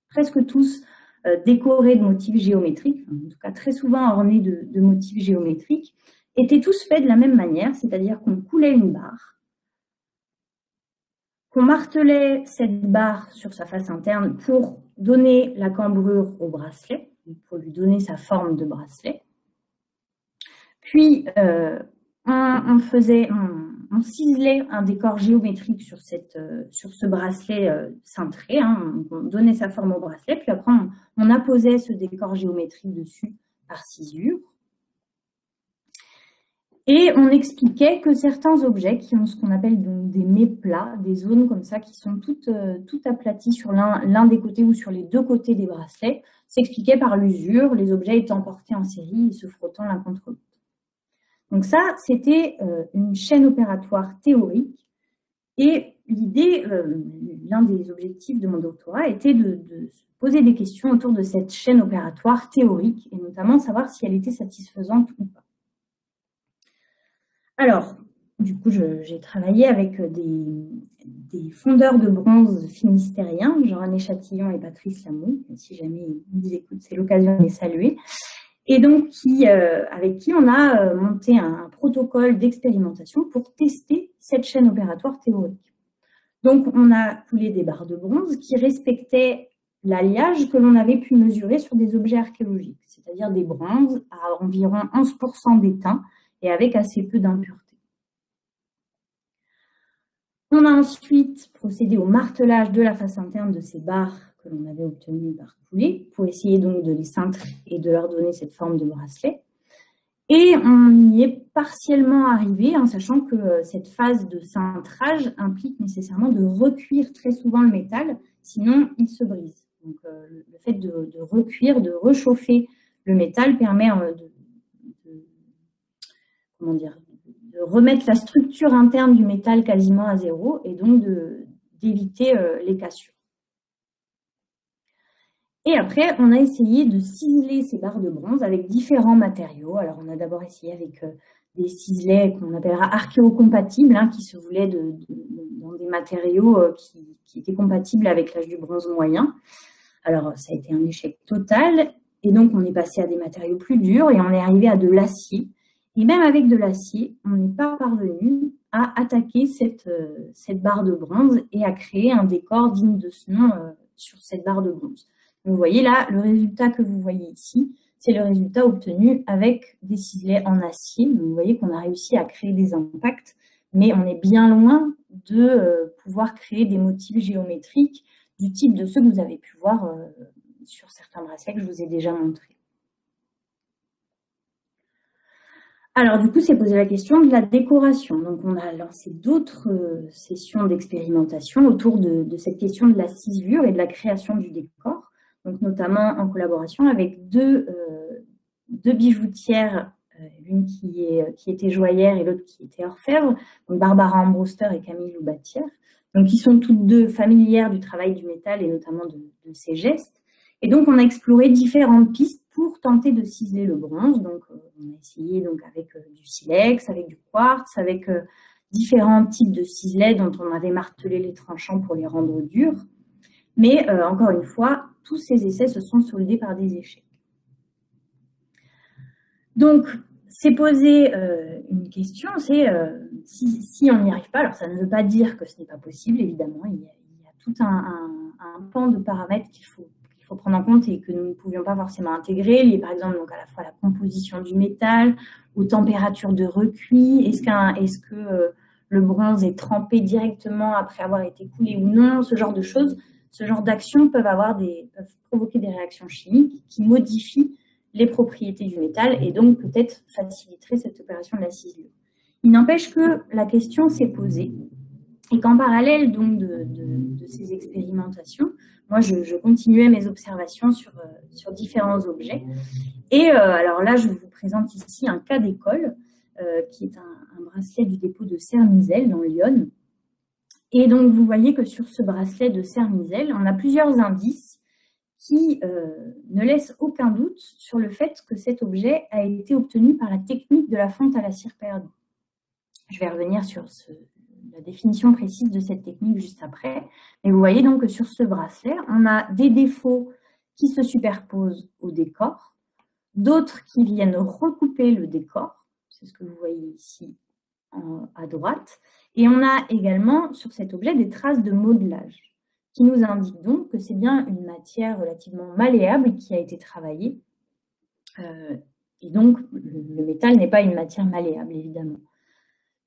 presque tous décorés de motifs géométriques, en tout cas très souvent ornés de motifs géométriques, étaient tous faits de la même manière, c'est-à-dire qu'on coulait une barre, qu'on martelait cette barre sur sa face interne pour donner la cambrure au bracelet, pour lui donner sa forme de bracelet. Puis, on ciselait un décor géométrique sur ce bracelet cintré, on donnait sa forme au bracelet, puis après, on apposait ce décor géométrique dessus par cisure. Et on expliquait que certains objets qui ont ce qu'on appelle donc des méplats, des zones comme ça qui sont toutes aplaties sur l'un des côtés ou sur les deux côtés des bracelets, s'expliquaient par l'usure, les objets étant portés en série et se frottant l'un contre l'autre. Donc ça, c'était une chaîne opératoire théorique. Et l'idée, l'un des objectifs de mon doctorat était de se poser des questions autour de cette chaîne opératoire théorique et notamment savoir si elle était satisfaisante ou pas. Alors, du coup, j'ai travaillé avec des fondeurs de bronze finistériens, Jean-René Chatillon et Patrice Lamou, si jamais ils nous écoutent, c'est l'occasion de les saluer, et donc avec qui on a monté un protocole d'expérimentation pour tester cette chaîne opératoire théorique. Donc, on a coulé des barres de bronze qui respectaient l'alliage que l'on avait pu mesurer sur des objets archéologiques, c'est-à-dire des bronzes à environ 11% d'étain, et avec assez peu d'impureté. On a ensuite procédé au martelage de la face interne de ces barres que l'on avait obtenues par coulée pour essayer donc de les cintrer et de leur donner cette forme de bracelet. Et on y est partiellement arrivé en sachant que cette phase de cintrage implique nécessairement de recuire très souvent le métal, sinon il se brise. Donc le fait de recuire, de réchauffer le métal permet de remettre la structure interne du métal quasiment à zéro et donc d'éviter les cassures. Et après, on a essayé de ciseler ces barres de bronze avec différents matériaux. Alors, on a d'abord essayé avec des ciselets qu'on appellera archéocompatibles, qui se voulaient dans des matériaux qui étaient compatibles avec l'âge du bronze moyen. Alors, ça a été un échec total. Et donc, on est passé à des matériaux plus durs et on est arrivé à de l'acier. Et même avec de l'acier, on n'est pas parvenu à attaquer cette barre de bronze et à créer un décor digne de ce nom sur cette barre de bronze. Donc, vous voyez là, le résultat que vous voyez ici, c'est le résultat obtenu avec des ciselets en acier. Donc, vous voyez qu'on a réussi à créer des impacts, mais on est bien loin de pouvoir créer des motifs géométriques du type de ceux que vous avez pu voir sur certains bracelets que je vous ai déjà montrés. Alors, du coup, c'est posé la question de la décoration. Donc, on a lancé d'autres sessions d'expérimentation autour de cette question de la cisure et de la création du décor. Donc, notamment en collaboration avec deux bijoutières, l'une qui était joaillère et l'autre qui était orfèvre, donc Barbara Ambroster et Camille Loubatière, donc qui sont toutes deux familières du travail du métal et notamment de ses gestes. Et donc, on a exploré différentes pistes pour tenter de ciseler le bronze. Donc, on a essayé donc, avec du silex, avec du quartz, avec différents types de ciselets dont on avait martelé les tranchants pour les rendre durs. Mais, encore une fois, tous ces essais se sont soldés par des échecs. Donc, c'est posé une question, c'est si on n'y arrive pas, alors ça ne veut pas dire que ce n'est pas possible, évidemment, il y a tout un pan de paramètres qu'il faut prendre en compte et que nous ne pouvions pas forcément intégrer, liés par exemple donc à la fois à la composition du métal, aux températures de recuit, est-ce que le bronze est trempé directement après avoir été coulé ou non, ce genre de choses, ce genre d'actions peuvent provoquer des réactions chimiques qui modifient les propriétés du métal et donc peut-être faciliteraient cette opération de la ciselure. Il n'empêche que la question s'est posée Et qu'en parallèle donc, de ces expérimentations, moi, je continuais mes observations sur différents objets. Et alors là, je vous présente ici un cas d'école, qui est un bracelet du dépôt de Sermizel dans l'Yonne. Et donc, vous voyez que sur ce bracelet de Sermizel, on a plusieurs indices qui ne laissent aucun doute sur le fait que cet objet a été obtenu par la technique de la fonte à la cire perdue. Je vais revenir sur la définition précise de cette technique juste après. Mais vous voyez donc que sur ce bracelet, on a des défauts qui se superposent au décor, d'autres qui viennent recouper le décor, c'est ce que vous voyez ici à droite, et on a également sur cet objet des traces de modelage, qui nous indiquent donc que c'est bien une matière relativement malléable qui a été travaillée, et donc le métal n'est pas une matière malléable, évidemment.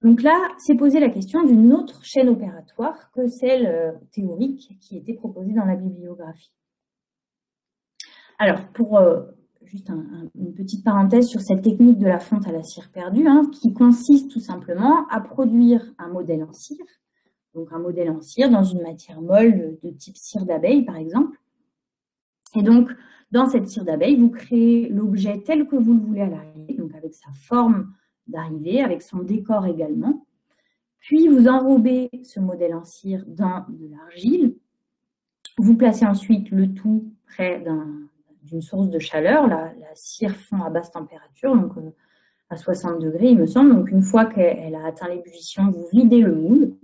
Donc là, c'est posé la question d'une autre chaîne opératoire que celle théorique qui était proposée dans la bibliographie. Alors, pour juste une petite parenthèse sur cette technique de la fonte à la cire perdue, qui consiste tout simplement à produire un modèle en cire, donc un modèle en cire dans une matière molle de type cire d'abeille, par exemple. Et donc, dans cette cire d'abeille, vous créez l'objet tel que vous le voulez à l'arrivée, donc avec sa forme d'arrivée, avec son décor également. Puis, vous enrobez ce modèle en cire dans de l'argile. Vous placez ensuite le tout près d'une source de chaleur. La cire fond à basse température, donc à 60 degrés, il me semble. Donc, une fois qu'elle a atteint l'ébullition, vous videz le moule.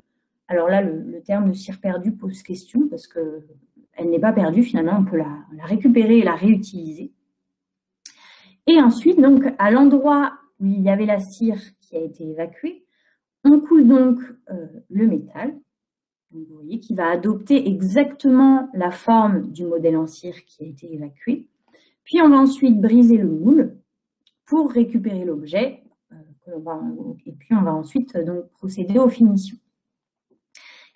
Alors là, le terme de cire perdue pose question parce qu'elle n'est pas perdue. Finalement, on peut la récupérer et la réutiliser. Et ensuite, donc, à l'endroit où il y avait la cire qui a été évacuée, on coule donc le métal, donc, vous voyez, qui va adopter exactement la forme du modèle en cire qui a été évacué. Puis on va ensuite briser le moule pour récupérer l'objet, et puis on va ensuite donc procéder aux finitions.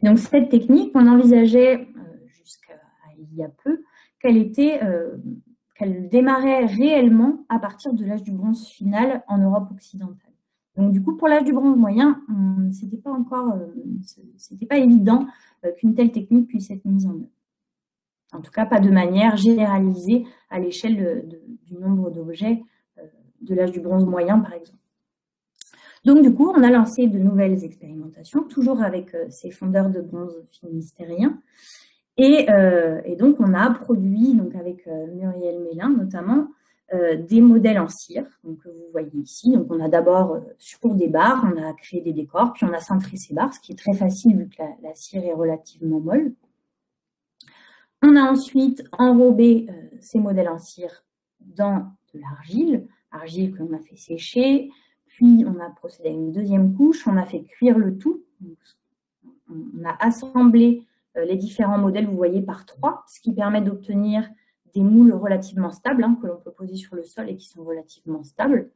Donc cette technique, on envisageait jusqu'à il y a peu qu'elle démarrait réellement à partir de l'âge du bronze final en Europe occidentale. Donc du coup, pour l'âge du bronze moyen, c'était pas évident qu'une telle technique puisse être mise en œuvre. En tout cas, pas de manière généralisée à l'échelle du nombre d'objets de l'âge du bronze moyen, par exemple. Donc du coup, on a lancé de nouvelles expérimentations, toujours avec ces fondeurs de bronze finistériens. Et donc, on a produit, donc avec Muriel Mélin notamment, des modèles en cire, donc, que vous voyez ici. Donc, on a d'abord, sur des barres, on a créé des décors, puis on a cintré ces barres, ce qui est très facile vu que la cire est relativement molle. On a ensuite enrobé ces modèles en cire dans de l'argile, argile que l'on a fait sécher, puis on a procédé à une deuxième couche, on a fait cuire le tout. Donc, on a assemblé les différents modèles, vous voyez, par 3, ce qui permet d'obtenir des moules relativement stables, que l'on peut poser sur le sol et qui sont relativement stables.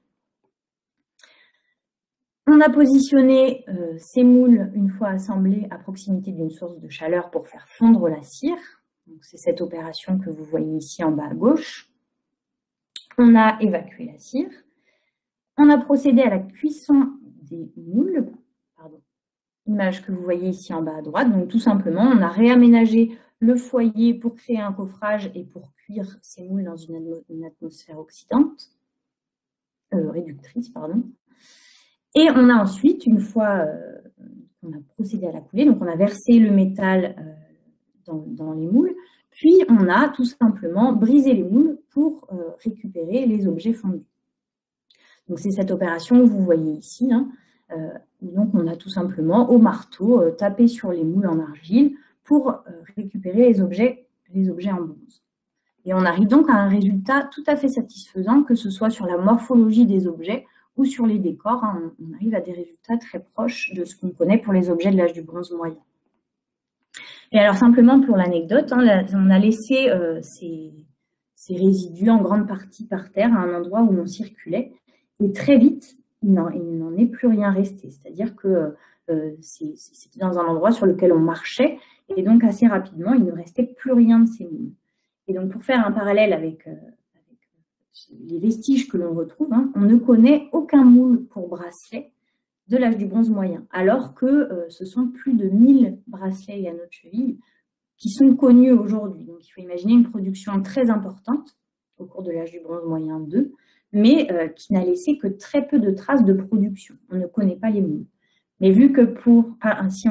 On a positionné ces moules, une fois assemblés, à proximité d'une source de chaleur pour faire fondre la cire. C'est cette opération que vous voyez ici en bas à gauche. On a évacué la cire. On a procédé à la cuisson des moules. Image que vous voyez ici en bas à droite. Donc tout simplement, on a réaménagé le foyer pour créer un coffrage et pour cuire ces moules dans une atmosphère oxydante, réductrice, pardon. Et on a ensuite, une fois qu'on a procédé à la coulée, donc on a versé le métal dans les moules, puis on a tout simplement brisé les moules pour récupérer les objets fondus. Donc c'est cette opération que vous voyez ici, donc on a tout simplement au marteau tapé sur les moules en argile pour récupérer les objets en bronze. Et on arrive donc à un résultat tout à fait satisfaisant, que ce soit sur la morphologie des objets ou sur les décors. On arrive à des résultats très proches de ce qu'on connaît pour les objets de l'âge du bronze moyen. Et alors simplement pour l'anecdote, on a laissé ces résidus en grande partie par terre à un endroit où on circulait, et très vite, il n'en est plus rien resté. C'est-à-dire que c'était dans un endroit sur lequel on marchait, et donc assez rapidement, il ne restait plus rien de ces moules. Et donc pour faire un parallèle avec les vestiges que l'on retrouve, on ne connaît aucun moule pour bracelet de l'âge du bronze moyen, alors que ce sont plus de 1000 bracelets et anneaux de cheville qui sont connus aujourd'hui. Donc, il faut imaginer une production très importante au cours de l'âge du bronze moyen 2, mais qui n'a laissé que très peu de traces de production. On ne connaît pas les moules. Mais vu que si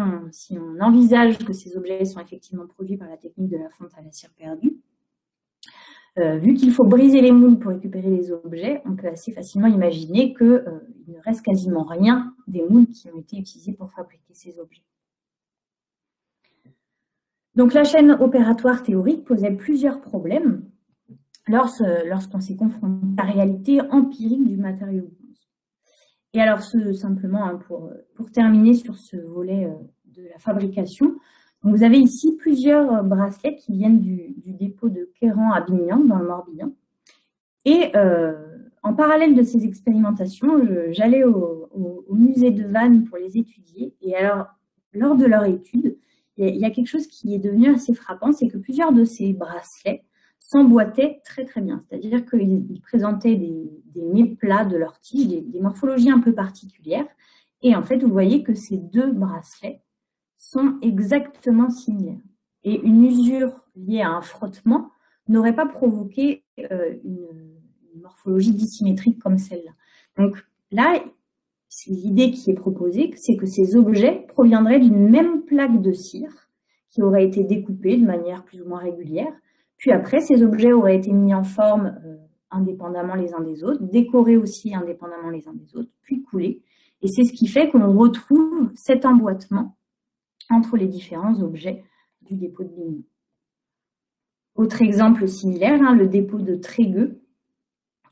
on envisage que ces objets sont effectivement produits par la technique de la fonte à la cire perdue, vu qu'il faut briser les moules pour récupérer les objets, on peut assez facilement imaginer qu'il ne reste quasiment rien des moules qui ont été utilisés pour fabriquer ces objets. Donc la chaîne opératoire théorique posait plusieurs problèmes lorsqu'on s'est confronté à la réalité empirique du matériau bronze. Et alors, simplement, hein, pour terminer sur ce volet de la fabrication, donc vous avez ici plusieurs bracelets qui viennent du dépôt de Queyran à Bignan, dans le Morbihan. Et en parallèle de ces expérimentations, j'allais au musée de Vannes pour les étudier. Et alors, lors de leur étude, il y a quelque chose qui est devenu assez frappant, c'est que plusieurs de ces bracelets s'emboîtaient très très bien. C'est-à-dire qu'ils présentaient des méplats de leur tige, des morphologies un peu particulières. Et en fait, vous voyez que ces deux bracelets sont exactement similaires. Et une usure liée à un frottement n'aurait pas provoqué une morphologie dissymétrique comme celle-là. Donc là, l'idée qui est proposée, c'est que ces objets proviendraient d'une même plaque de cire qui aurait été découpée de manière plus ou moins régulière. Puis après, ces objets auraient été mis en forme indépendamment les uns des autres, décorés aussi indépendamment les uns des autres, puis coulés. Et c'est ce qui fait qu'on retrouve cet emboîtement entre les différents objets du dépôt de Bignan. Autre exemple similaire, hein, le dépôt de Trégueux,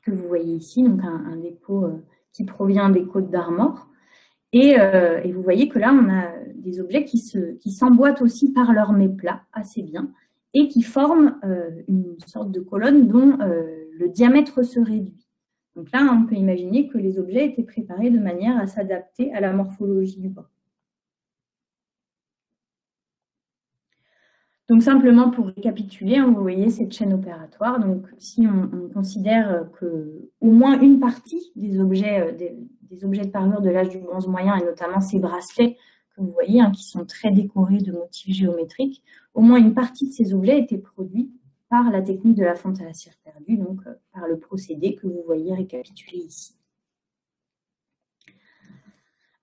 que vous voyez ici, donc un dépôt qui provient des Côtes d'Armor. Et vous voyez que là, on a des objets qui s'emboîtent aussi par leur méplat assez bien et qui forment une sorte de colonne dont le diamètre se réduit. Donc là, on peut imaginer que les objets étaient préparés de manière à s'adapter à la morphologie du bas. Donc simplement pour récapituler, hein, vous voyez cette chaîne opératoire. Donc si on considère qu'au moins une partie des objets de parure de l'âge du bronze moyen, et notamment ces bracelets que vous voyez, hein, qui sont très décorés de motifs géométriques, au moins une partie de ces objets étaient produits par la technique de la fonte à la cire perdue, donc par le procédé que vous voyez récapitulé ici.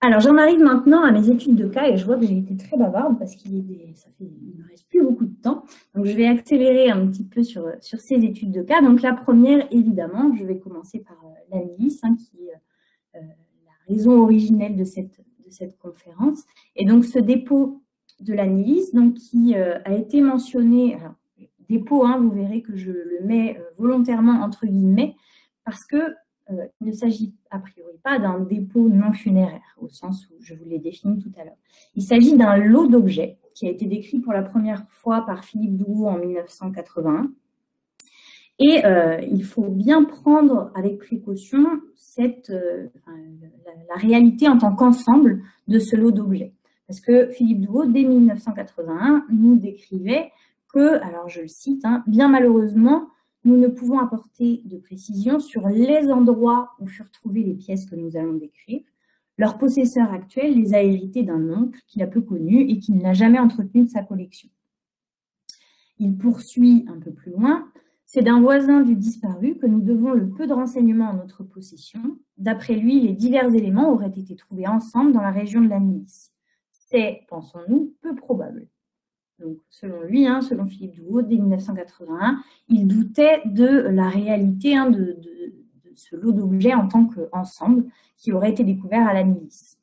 Alors, j'en arrive maintenant à mes études de cas et je vois que j'ai été très bavarde parce qu'il ne me reste plus beaucoup de temps. Donc, je vais accélérer un petit peu sur ces études de cas. Donc, la première, évidemment, je vais commencer par l'ANILIS, hein, qui est la raison originelle de cette conférence. Et donc, ce dépôt de l'ANILIS, donc, qui a été mentionné, alors, dépôt, hein, vous verrez que je le mets volontairement entre guillemets, parce que il ne s'agit a priori pas d'un dépôt non funéraire, au sens où je vous l'ai défini tout à l'heure. Il s'agit d'un lot d'objets qui a été décrit pour la première fois par Philippe Dougaud en 1981. Et il faut bien prendre avec précaution la réalité en tant qu'ensemble de ce lot d'objets. Parce que Philippe Dougaud, dès 1981, nous décrivait que, alors je le cite, hein, bien malheureusement, nous ne pouvons apporter de précision sur les endroits où furent trouvées les pièces que nous allons décrire. Leur possesseur actuel les a héritées d'un oncle qu'il a peu connu et qui ne l'a jamais entretenu de sa collection. Il poursuit un peu plus loin. C'est d'un voisin du disparu que nous devons le peu de renseignements en notre possession. D'après lui, les divers éléments auraient été trouvés ensemble dans la région de l'ANILIS. C'est, pensons-nous, peu probable. Donc, selon lui, hein, selon Philippe Dougaud, dès 1981, il doutait de la réalité, hein, de ce lot d'objets en tant qu'ensemble qui aurait été découvert à l'ANILIS.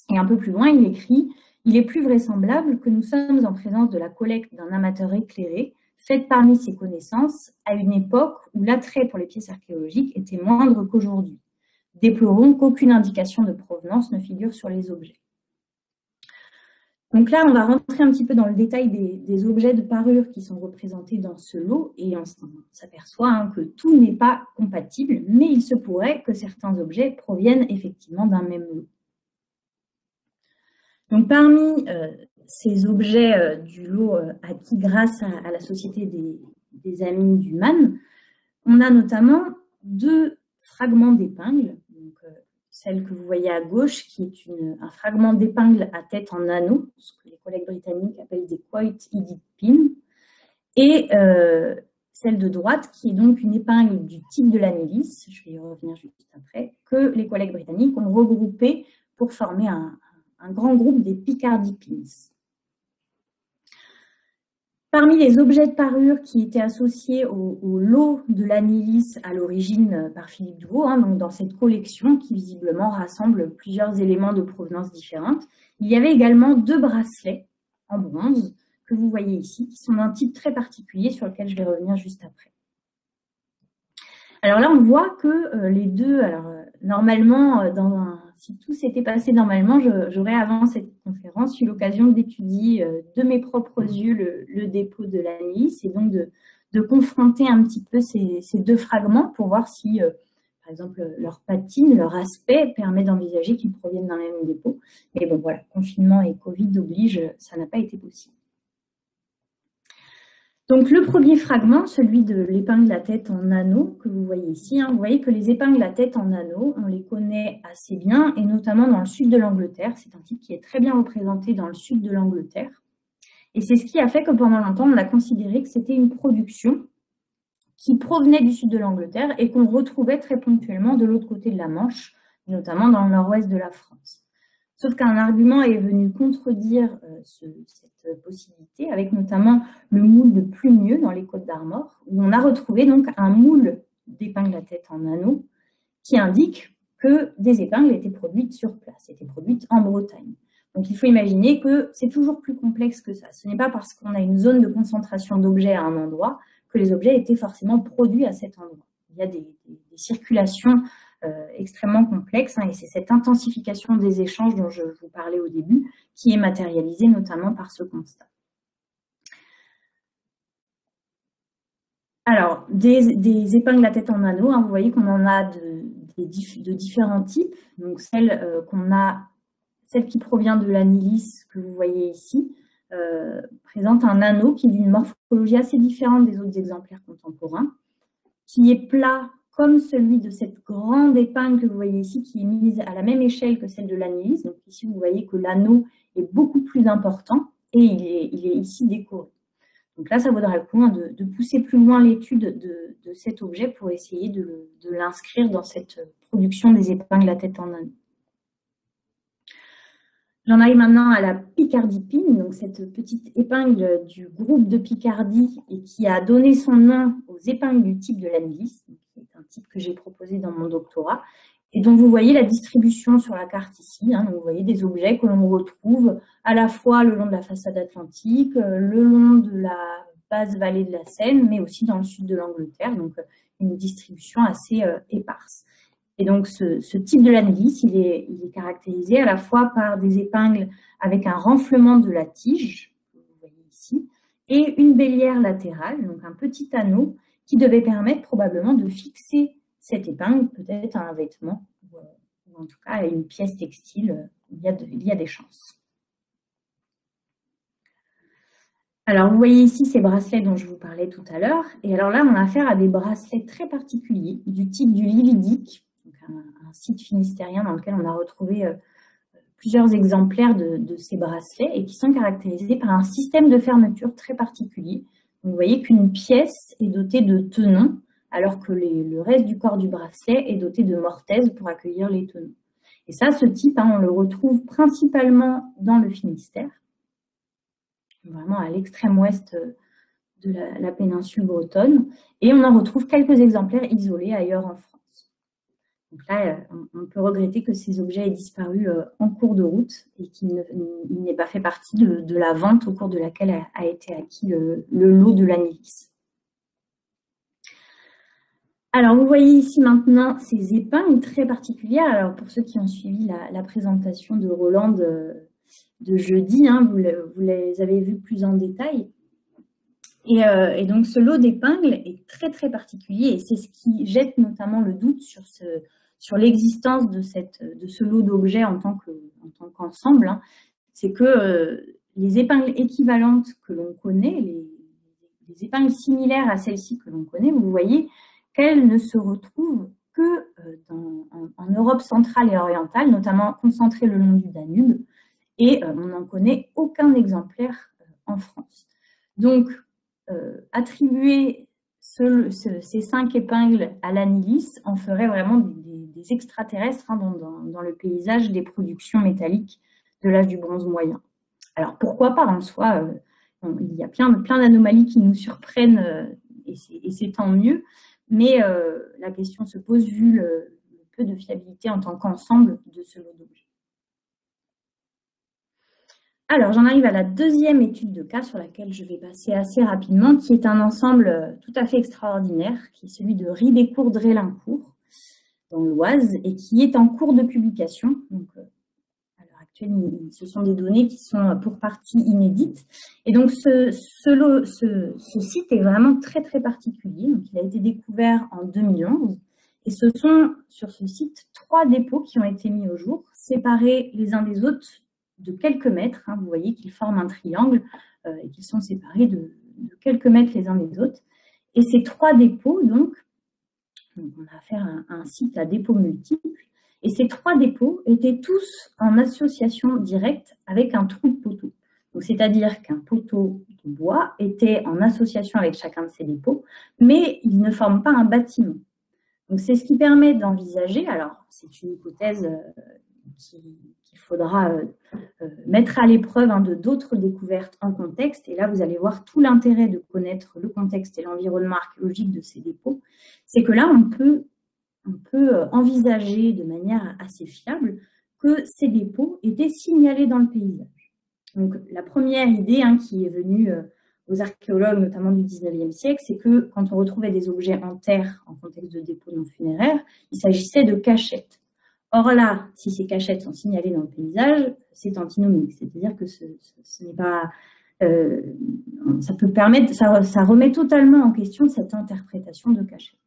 Et un peu plus loin, il écrit « Il est plus vraisemblable que nous sommes en présence de la collecte d'un amateur éclairé, faite parmi ses connaissances, à une époque où l'attrait pour les pièces archéologiques était moindre qu'aujourd'hui. Déplorons qu'aucune indication de provenance ne figure sur les objets. » Donc là, on va rentrer un petit peu dans le détail des objets de parure qui sont représentés dans ce lot et on s'aperçoit, hein, que tout n'est pas compatible, mais il se pourrait que certains objets proviennent effectivement d'un même lot. Donc parmi ces objets du lot acquis grâce à la Société des Amis du Man, on a notamment deux fragments d'épingles, celle que vous voyez à gauche, qui est un fragment d'épingle à tête en anneau, ce que les collègues britanniques appellent des quoit-headed pins, et celle de droite, qui est donc une épingle du type de l'annélis, je vais y revenir juste après, que les collègues britanniques ont regroupé pour former un grand groupe des Picardy pins. Parmi les objets de parure qui étaient associés au lot de l'annélis à l'origine par Philippe Douau, donc dans cette collection qui visiblement rassemble plusieurs éléments de provenance différentes, il y avait également 2 bracelets en bronze que vous voyez ici, qui sont d'un type très particulier sur lequel je vais revenir juste après. Alors là, on voit que les deux, normalement, si tout s'était passé normalement, j'aurais avant cette conférence eu l'occasion d'étudier de mes propres yeux le dépôt de l'annélis et donc de confronter un petit peu ces 2 fragments pour voir si, par exemple, leur patine, leur aspect permet d'envisager qu'ils proviennent d'un même dépôt. Mais bon, voilà, confinement et Covid oblige, ça n'a pas été possible. Donc le premier fragment, celui de l'épingle à tête en anneau que vous voyez ici, vous voyez que les épingles à tête en anneau, on les connaît assez bien, et notamment dans le sud de l'Angleterre. C'est un type qui est très bien représenté dans le sud de l'Angleterre. Et c'est ce qui a fait que pendant longtemps, on a considéré que c'était une production qui provenait du sud de l'Angleterre et qu'on retrouvait très ponctuellement de l'autre côté de la Manche, notamment dans le nord-ouest de la France. Sauf qu'un argument est venu contredire cette possibilité, avec notamment le moule de Plumieux dans les Côtes d'Armor, où on a retrouvé donc un moule d'épingles à tête en anneau qui indique que des épingles étaient produites sur place, étaient produites en Bretagne. Donc il faut imaginer que c'est toujours plus complexe que ça. Ce n'est pas parce qu'on a une zone de concentration d'objets à un endroit que les objets étaient forcément produits à cet endroit. Il y a des circulations extrêmement complexe, et c'est cette intensification des échanges dont je vous parlais au début qui est matérialisée notamment par ce constat. Alors, des épingles à tête en anneau, vous voyez qu'on en a de différents types. Donc celle qui provient de l'annélis que vous voyez ici présente un anneau qui est d'une morphologie assez différente des autres exemplaires contemporains, qui est plat comme celui de cette grande épingle que vous voyez ici, qui est mise à la même échelle que celle de l'annélis. Donc ici, vous voyez que l'anneau est beaucoup plus important et il est ici décoré. Donc là, ça vaudra le coup de pousser plus loin l'étude de cet objet pour essayer de l'inscrire dans cette production des épingles à tête en anneau. J'en arrive maintenant à la Picardy pin, donc cette petite épingle du groupe de Picardie et qui a donné son nom aux épingles du type de l'annélis, qui est un type que j'ai proposé dans mon doctorat, et dont vous voyez la distribution sur la carte ici. Donc vous voyez des objets que l'on retrouve à la fois le long de la façade atlantique, le long de la basse vallée de la Seine, mais aussi dans le sud de l'Angleterre, donc une distribution assez éparse. Et donc, ce type de l'annélis, il est caractérisé à la fois par des épingles avec un renflement de la tige, que vous voyez ici, et une bélière latérale, donc un petit anneau qui devait permettre probablement de fixer cette épingle peut-être à un vêtement, ou en tout cas à une pièce textile. Il y a des chances. Alors, vous voyez ici ces bracelets dont je vous parlais tout à l'heure. Et alors là, on a affaire à des bracelets très particuliers, du type du Lividique, un site finistérien dans lequel on a retrouvé plusieurs exemplaires de ces bracelets et qui sont caractérisés par un système de fermeture très particulier. Donc, vous voyez qu'une pièce est dotée de tenons, alors que le reste du corps du bracelet est doté de mortaises pour accueillir les tenons. Et ça, ce type, on le retrouve principalement dans le Finistère, vraiment à l'extrême ouest de la péninsule bretonne, et on en retrouve quelques exemplaires isolés ailleurs en France. Donc là, on peut regretter que ces objets aient disparu en cours de route et qu'il n'ait pas fait partie de la vente au cours de laquelle a été acquis le lot de l'annélis. Alors, vous voyez ici maintenant ces épingles très particulières. Alors, pour ceux qui ont suivi la présentation de Roland de jeudi, vous les avez vues plus en détail. Et donc, ce lot d'épingles est très, très particulier et c'est ce qui jette notamment le doute sur l'existence de ce lot d'objets en tant qu'ensemble. C'est que les épingles équivalentes que l'on connaît, les épingles similaires à celles-ci que l'on connaît, vous voyez qu'elles ne se retrouvent que en Europe centrale et orientale, notamment concentrés le long du Danube, et on n'en connaît aucun exemplaire en France. Donc, attribuer ces 5 épingles à l'anilis en ferait vraiment des extraterrestres, hein, dans le paysage des productions métalliques de l'âge du bronze moyen. Alors, pourquoi pas, en soi, il y a plein d'anomalies qui nous surprennent, et c'est tant mieux, mais la question se pose vu le peu de fiabilité en tant qu'ensemble de ce lot d'objets. Alors, j'en arrive à la deuxième étude de cas sur laquelle je vais passer assez rapidement, qui est un ensemble tout à fait extraordinaire, qui est celui de Ribécourt-Drélincourt, dans l'Oise, et qui est en cours de publication. Donc, à l'heure actuelle, ce sont des données qui sont pour partie inédites. Et donc, ce site est vraiment très, très particulier. Donc, il a été découvert en 2011. Et ce sont, sur ce site, 3 dépôts qui ont été mis au jour, séparés les uns des autres de quelques mètres, hein. Vous voyez qu'ils forment un triangle et qu'ils sont séparés de quelques mètres les uns des autres. Et ces 3 dépôts, donc, on a affaire à un site à dépôts multiples, et ces 3 dépôts étaient tous en association directe avec un trou de poteau. C'est-à-dire qu'un poteau de bois était en association avec chacun de ces dépôts, mais il ne forme pas un bâtiment. Donc c'est ce qui permet d'envisager, alors c'est une hypothèse qu'il faudra mettre à l'épreuve, hein, de d'autres découvertes en contexte. Et là, vous allez voir tout l'intérêt de connaître le contexte et l'environnement archéologique de ces dépôts. C'est que là, on peut envisager de manière assez fiable que ces dépôts étaient signalés dans le paysage. Donc, la première idée, hein, qui est venue aux archéologues, notamment du 19e siècle, c'est que quand on retrouvait des objets en terre en contexte de dépôts non funéraires, il s'agissait de cachettes. Or là, si ces cachettes sont signalées dans le paysage, c'est antinomique, c'est-à-dire que ce n'est pas, ça peut permettre, ça remet totalement en question cette interprétation de cachettes.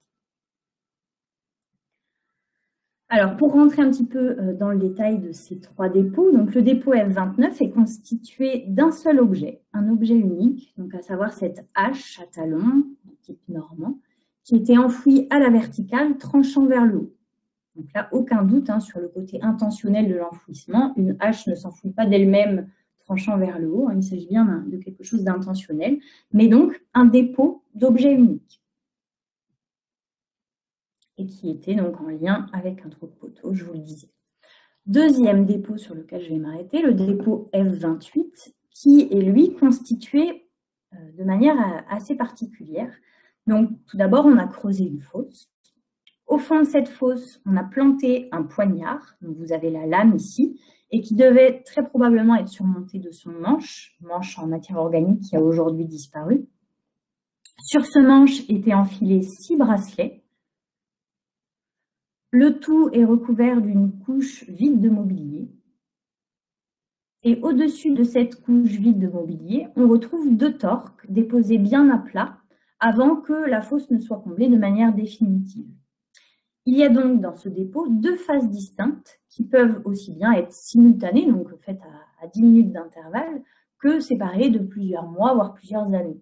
Alors, pour rentrer un petit peu dans le détail de ces 3 dépôts, donc le dépôt F29 est constitué d'un seul objet, un objet unique, donc à savoir cette hache à talon, de type normand, qui était enfouie à la verticale, tranchant vers le haut. Donc là, aucun doute, hein, sur le côté intentionnel de l'enfouissement. Une hache ne s'enfouit pas d'elle-même tranchant vers le haut, hein, il s'agit bien de quelque chose d'intentionnel, mais donc un dépôt d'objets uniques. Et qui était donc en lien avec un trou de poteau, je vous le disais. Deuxième dépôt sur lequel je vais m'arrêter, le dépôt F28, qui est lui constitué de manière assez particulière. Donc tout d'abord, on a creusé une fosse. Au fond de cette fosse, on a planté un poignard, donc vous avez la lame ici, et qui devait très probablement être surmonté de son manche en matière organique qui a aujourd'hui disparu. Sur ce manche étaient enfilés 6 bracelets. Le tout est recouvert d'une couche vide de mobilier. Et au-dessus de cette couche vide de mobilier, on retrouve 2 torques déposés bien à plat avant que la fosse ne soit comblée de manière définitive. Il y a donc dans ce dépôt 2 phases distinctes qui peuvent aussi bien être simultanées, donc faites à 10 minutes d'intervalle, que séparées de plusieurs mois, voire plusieurs années.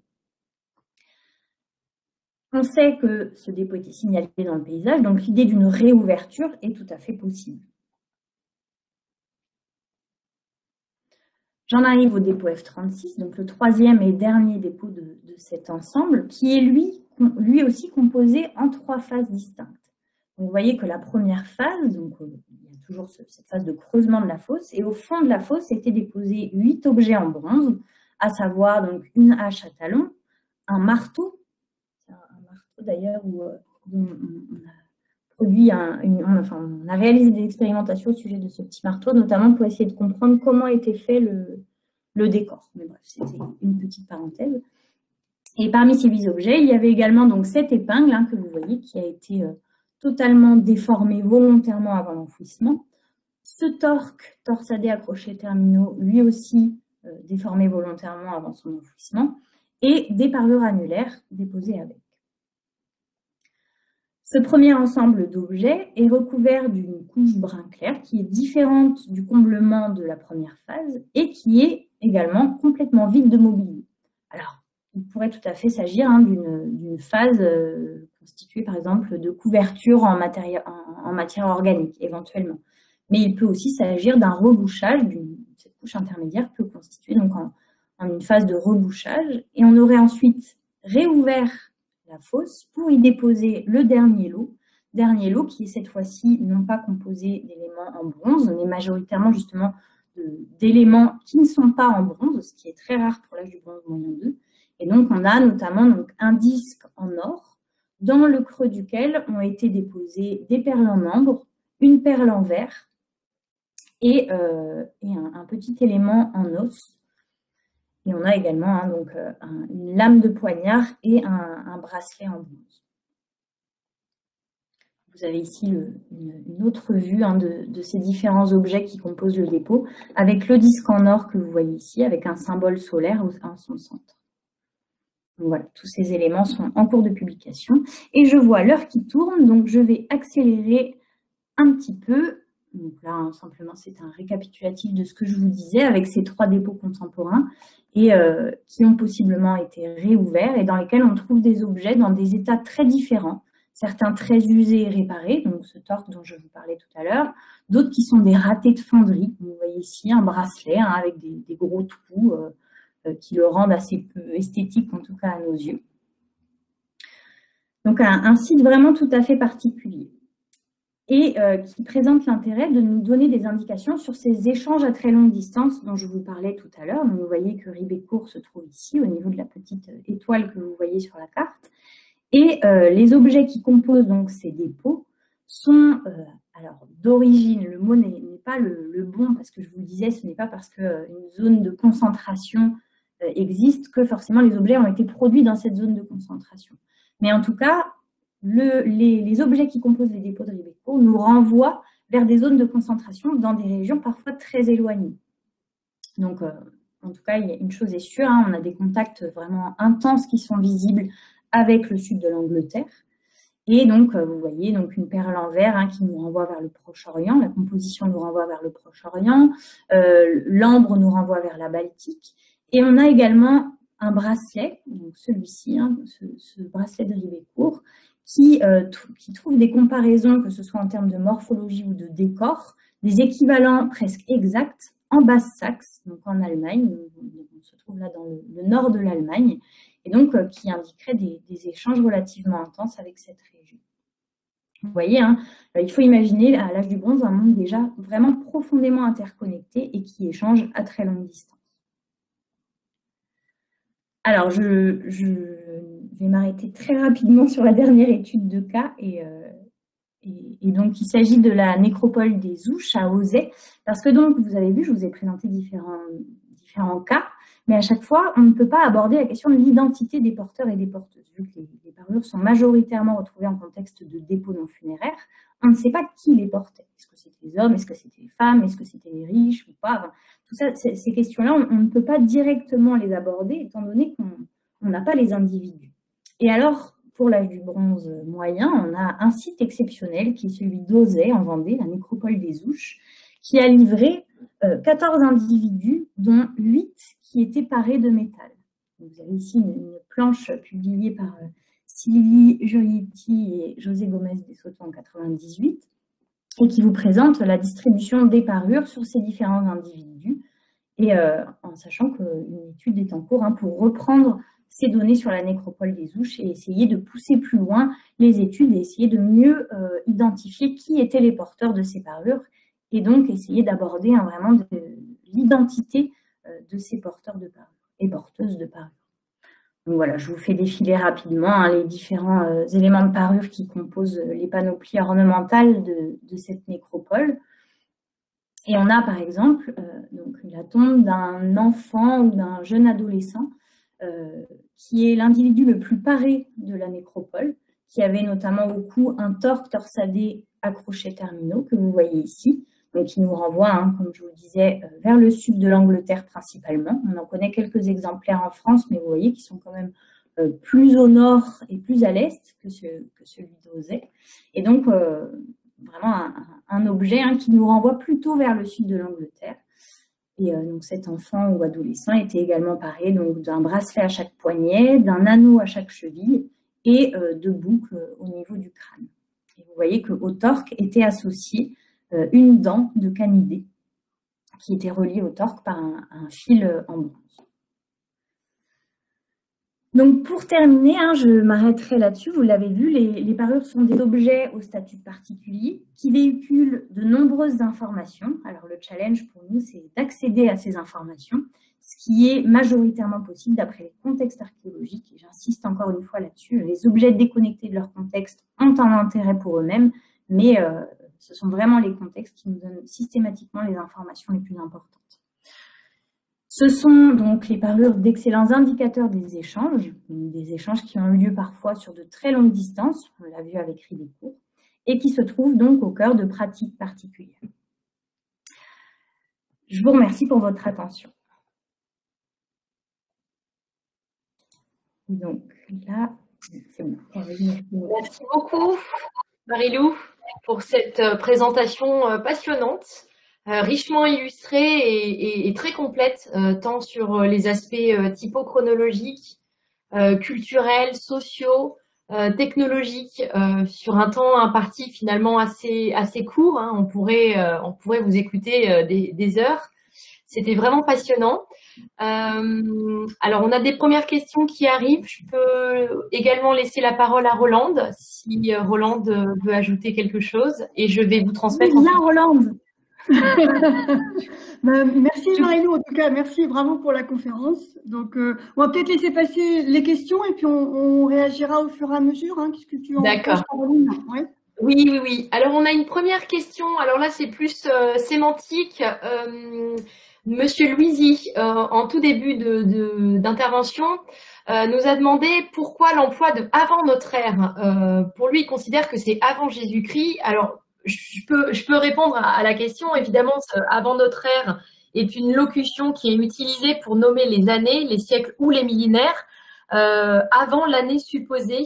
On sait que ce dépôt était signalé dans le paysage, donc l'idée d'une réouverture est tout à fait possible. J'en arrive au dépôt F36, donc le 3e et dernier dépôt de cet ensemble, qui est lui aussi composé en 3 phases distinctes. Donc, vous voyez que la première phase, donc il y a toujours cette phase de creusement de la fosse, et au fond de la fosse étaient déposés 8 objets en bronze, à savoir donc une hache à talon, un marteau d'ailleurs où on a produit on a réalisé des expérimentations au sujet de ce petit marteau, notamment pour essayer de comprendre comment était fait le décor. Mais bref, c'était une petite parenthèse. Et parmi ces 8 objets, il y avait également donc cette épingle, hein, que vous voyez, qui a été totalement déformée volontairement avant l'enfouissement. Ce torque torsadé à crochets terminaux, lui aussi déformé volontairement avant son enfouissement, et des parures annulaires déposées avec. Ce premier ensemble d'objets est recouvert d'une couche brun clair qui est différente du comblement de la première phase et qui est également complètement vide de mobilier. Alors, il pourrait tout à fait s'agir, hein, d'une phase constitué par exemple de couvertures en matière organique éventuellement. Mais il peut aussi s'agir d'un rebouchage, cette couche intermédiaire peut constituer donc en une phase de rebouchage, et on aurait ensuite réouvert la fosse pour y déposer le dernier lot qui est cette fois-ci non pas composé d'éléments en bronze, mais majoritairement justement d'éléments qui ne sont pas en bronze, ce qui est très rare pour l'âge du bronze moyen 2. Et donc on a notamment donc, un disque en or, dans le creux duquel ont été déposées des perles en ambre, une perle en verre et un petit élément en os. Et on a également donc, une lame de poignard et un bracelet en bronze. Vous avez ici une autre vue de ces différents objets qui composent le dépôt, avec le disque en or que vous voyez ici, avec un symbole solaire en son centre. Donc voilà, tous ces éléments sont en cours de publication. Et je vois l'heure qui tourne, donc je vais accélérer un petit peu. Donc là, simplement, c'est un récapitulatif de ce que je vous disais, avec ces 3 dépôts contemporains, et qui ont possiblement été réouverts, et dans lesquels on trouve des objets dans des états très différents. Certains très usés et réparés, donc ce torque dont je vous parlais tout à l'heure, d'autres qui sont des ratés de fonderie. Vous voyez ici un bracelet avec des gros trous qui le rendent assez peu esthétique, en tout cas à nos yeux. Donc un site vraiment tout à fait particulier et qui présente l'intérêt de nous donner des indications sur ces échanges à très longue distance dont je vous parlais tout à l'heure. Vous voyez que Ribécourt se trouve ici, au niveau de la petite étoile que vous voyez sur la carte. Et les objets qui composent donc ces dépôts sont, alors d'origine, le mot n'est pas le bon, parce que je vous le disais, ce n'est pas parce qu'une zone de concentration existe que forcément les objets ont été produits dans cette zone de concentration. Mais en tout cas, les objets qui composent les dépôts de Ribécourt nous renvoient vers des zones de concentration dans des régions parfois très éloignées. Donc, en tout cas, une chose est sûre, on a des contacts vraiment intenses qui sont visibles avec le sud de l'Angleterre. Et donc, vous voyez donc une perle en verre qui nous renvoie vers le Proche-Orient, la composition nous renvoie vers le Proche-Orient, l'ambre nous renvoie vers la Baltique. Et on a également un bracelet, donc celui-ci, ce bracelet de Ribécourt, qui trouve des comparaisons, que ce soit en termes de morphologie ou de décor, des équivalents presque exacts en Basse-Saxe, donc en Allemagne. On se trouve là dans le nord de l'Allemagne, et donc qui indiquerait des échanges relativement intenses avec cette région. Vous voyez, il faut imaginer à l'âge du bronze un monde déjà vraiment profondément interconnecté et qui échange à très longue distance. Alors, je vais m'arrêter très rapidement sur la dernière étude de cas, et donc il s'agit de la nécropole des Ouches à Auzet, parce que donc, vous avez vu, je vous ai présenté différents cas, mais à chaque fois, on ne peut pas aborder la question de l'identité des porteurs et des porteuses. Vu que les parures sont majoritairement retrouvées en contexte de dépôt non funéraire, on ne sait pas qui les portait. Est-ce que c'était les hommes, est-ce que c'était les femmes, est-ce que c'était les riches ou pas? Enfin, tout ça, ces questions-là, on ne peut pas directement les aborder, étant donné qu'on n'a pas les individus. Et alors, pour l'âge du bronze moyen, on a un site exceptionnel qui est celui d'Auzet, en Vendée, la nécropole des Ouches, qui a livré 14 individus, dont 8 qui étaient parés de métal. Donc, vous avez ici une planche publiée par Sylvie Giulietti et José Gomez de Soto en 1998, et qui vous présente la distribution des parures sur ces différents individus, et en sachant qu'une étude est en cours pour reprendre ces données sur la nécropole des Ouches et essayer de pousser plus loin les études et essayer de mieux identifier qui étaient les porteurs de ces parures, et donc essayer d'aborder vraiment l'identité de ces porteurs de parures et porteuses de parures. Donc voilà, je vous fais défiler rapidement les différents éléments de parure qui composent les panoplies ornementales de cette nécropole. Et on a par exemple donc, la tombe d'un enfant ou d'un jeune adolescent qui est l'individu le plus paré de la nécropole, qui avait notamment au cou un torque torsadé à crochets terminaux que vous voyez ici, donc qui nous renvoie, comme je vous le disais, vers le sud de l'Angleterre principalement. On en connaît quelques exemplaires en France, mais vous voyez qu'ils sont quand même plus au nord et plus à l'est que celui d'Auzet. Et donc, vraiment un objet qui nous renvoie plutôt vers le sud de l'Angleterre. Et donc cet enfant ou adolescent était également paré d'un bracelet à chaque poignet, d'un anneau à chaque cheville et de boucles au niveau du crâne. Et vous voyez qu'au torque était associée une dent de canidé qui était reliée au torque par un fil en bronze. Donc pour terminer, je m'arrêterai là-dessus, vous l'avez vu, les parures sont des objets au statut particulier qui véhiculent de nombreuses informations. Alors le challenge pour nous, c'est d'accéder à ces informations, ce qui est majoritairement possible d'après les contextes archéologiques, et j'insiste encore une fois là-dessus, les objets déconnectés de leur contexte ont un intérêt pour eux-mêmes, mais ce sont vraiment les contextes qui nous donnent systématiquement les informations les plus importantes. Ce sont donc les parures d'excellents indicateurs des échanges qui ont eu lieu parfois sur de très longues distances, on l'a vu avec Ribecourt, et qui se trouvent donc au cœur de pratiques particulières. Je vous remercie pour votre attention. Donc là, c'est bon. Merci beaucoup, Marie-Lou, pour cette présentation passionnante, richement illustrée et très complète, tant sur les aspects typochronologiques, culturels, sociaux, technologiques, sur un temps imparti finalement assez court. On pourrait vous écouter des heures. C'était vraiment passionnant. Alors, on a des premières questions qui arrivent. Je peux également laisser la parole à Rolande, si Rolande veut ajouter quelque chose, et je vais vous transmettre. Oui, bien, Rolande. Merci Marie-Lou, en tout cas, merci vraiment pour la conférence. Donc, on va peut-être laisser passer les questions et puis on réagira au fur et à mesure. Qu'est-ce que tu en penses, Caroline ? Ouais. Oui. Alors, on a une première question. Alors là, c'est plus sémantique. Monsieur Louisy, en tout début d'intervention, nous a demandé pourquoi l'emploi de avant notre ère. Pour lui, il considère que c'est avant Jésus-Christ. Alors, je peux répondre à la question. Évidemment, avant notre ère est une locution qui est utilisée pour nommer les années, les siècles ou les millénaires avant l'année supposée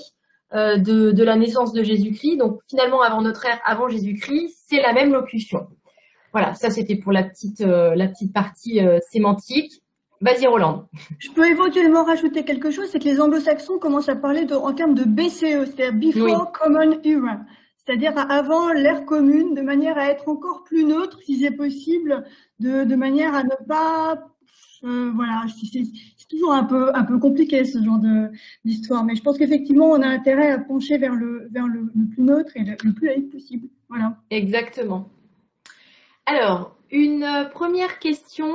de la naissance de Jésus-Christ. Donc, finalement, avant notre ère, avant Jésus-Christ, c'est la même locution. Voilà, ça c'était pour la petite partie sémantique. Vas-y, Rolande. Je peux éventuellement rajouter quelque chose, c'est que les anglo-saxons commencent à parler en termes de BCE, c'est-à-dire Before Common Era, c'est-à-dire avant l'ère commune, de manière à être encore plus neutre, si c'est possible, de manière à ne pas... voilà, c'est toujours un peu compliqué ce genre d'histoire, mais je pense qu'effectivement, on a intérêt à pencher vers le plus neutre et le plus laïque possible. Voilà. Exactement. Alors, une première question.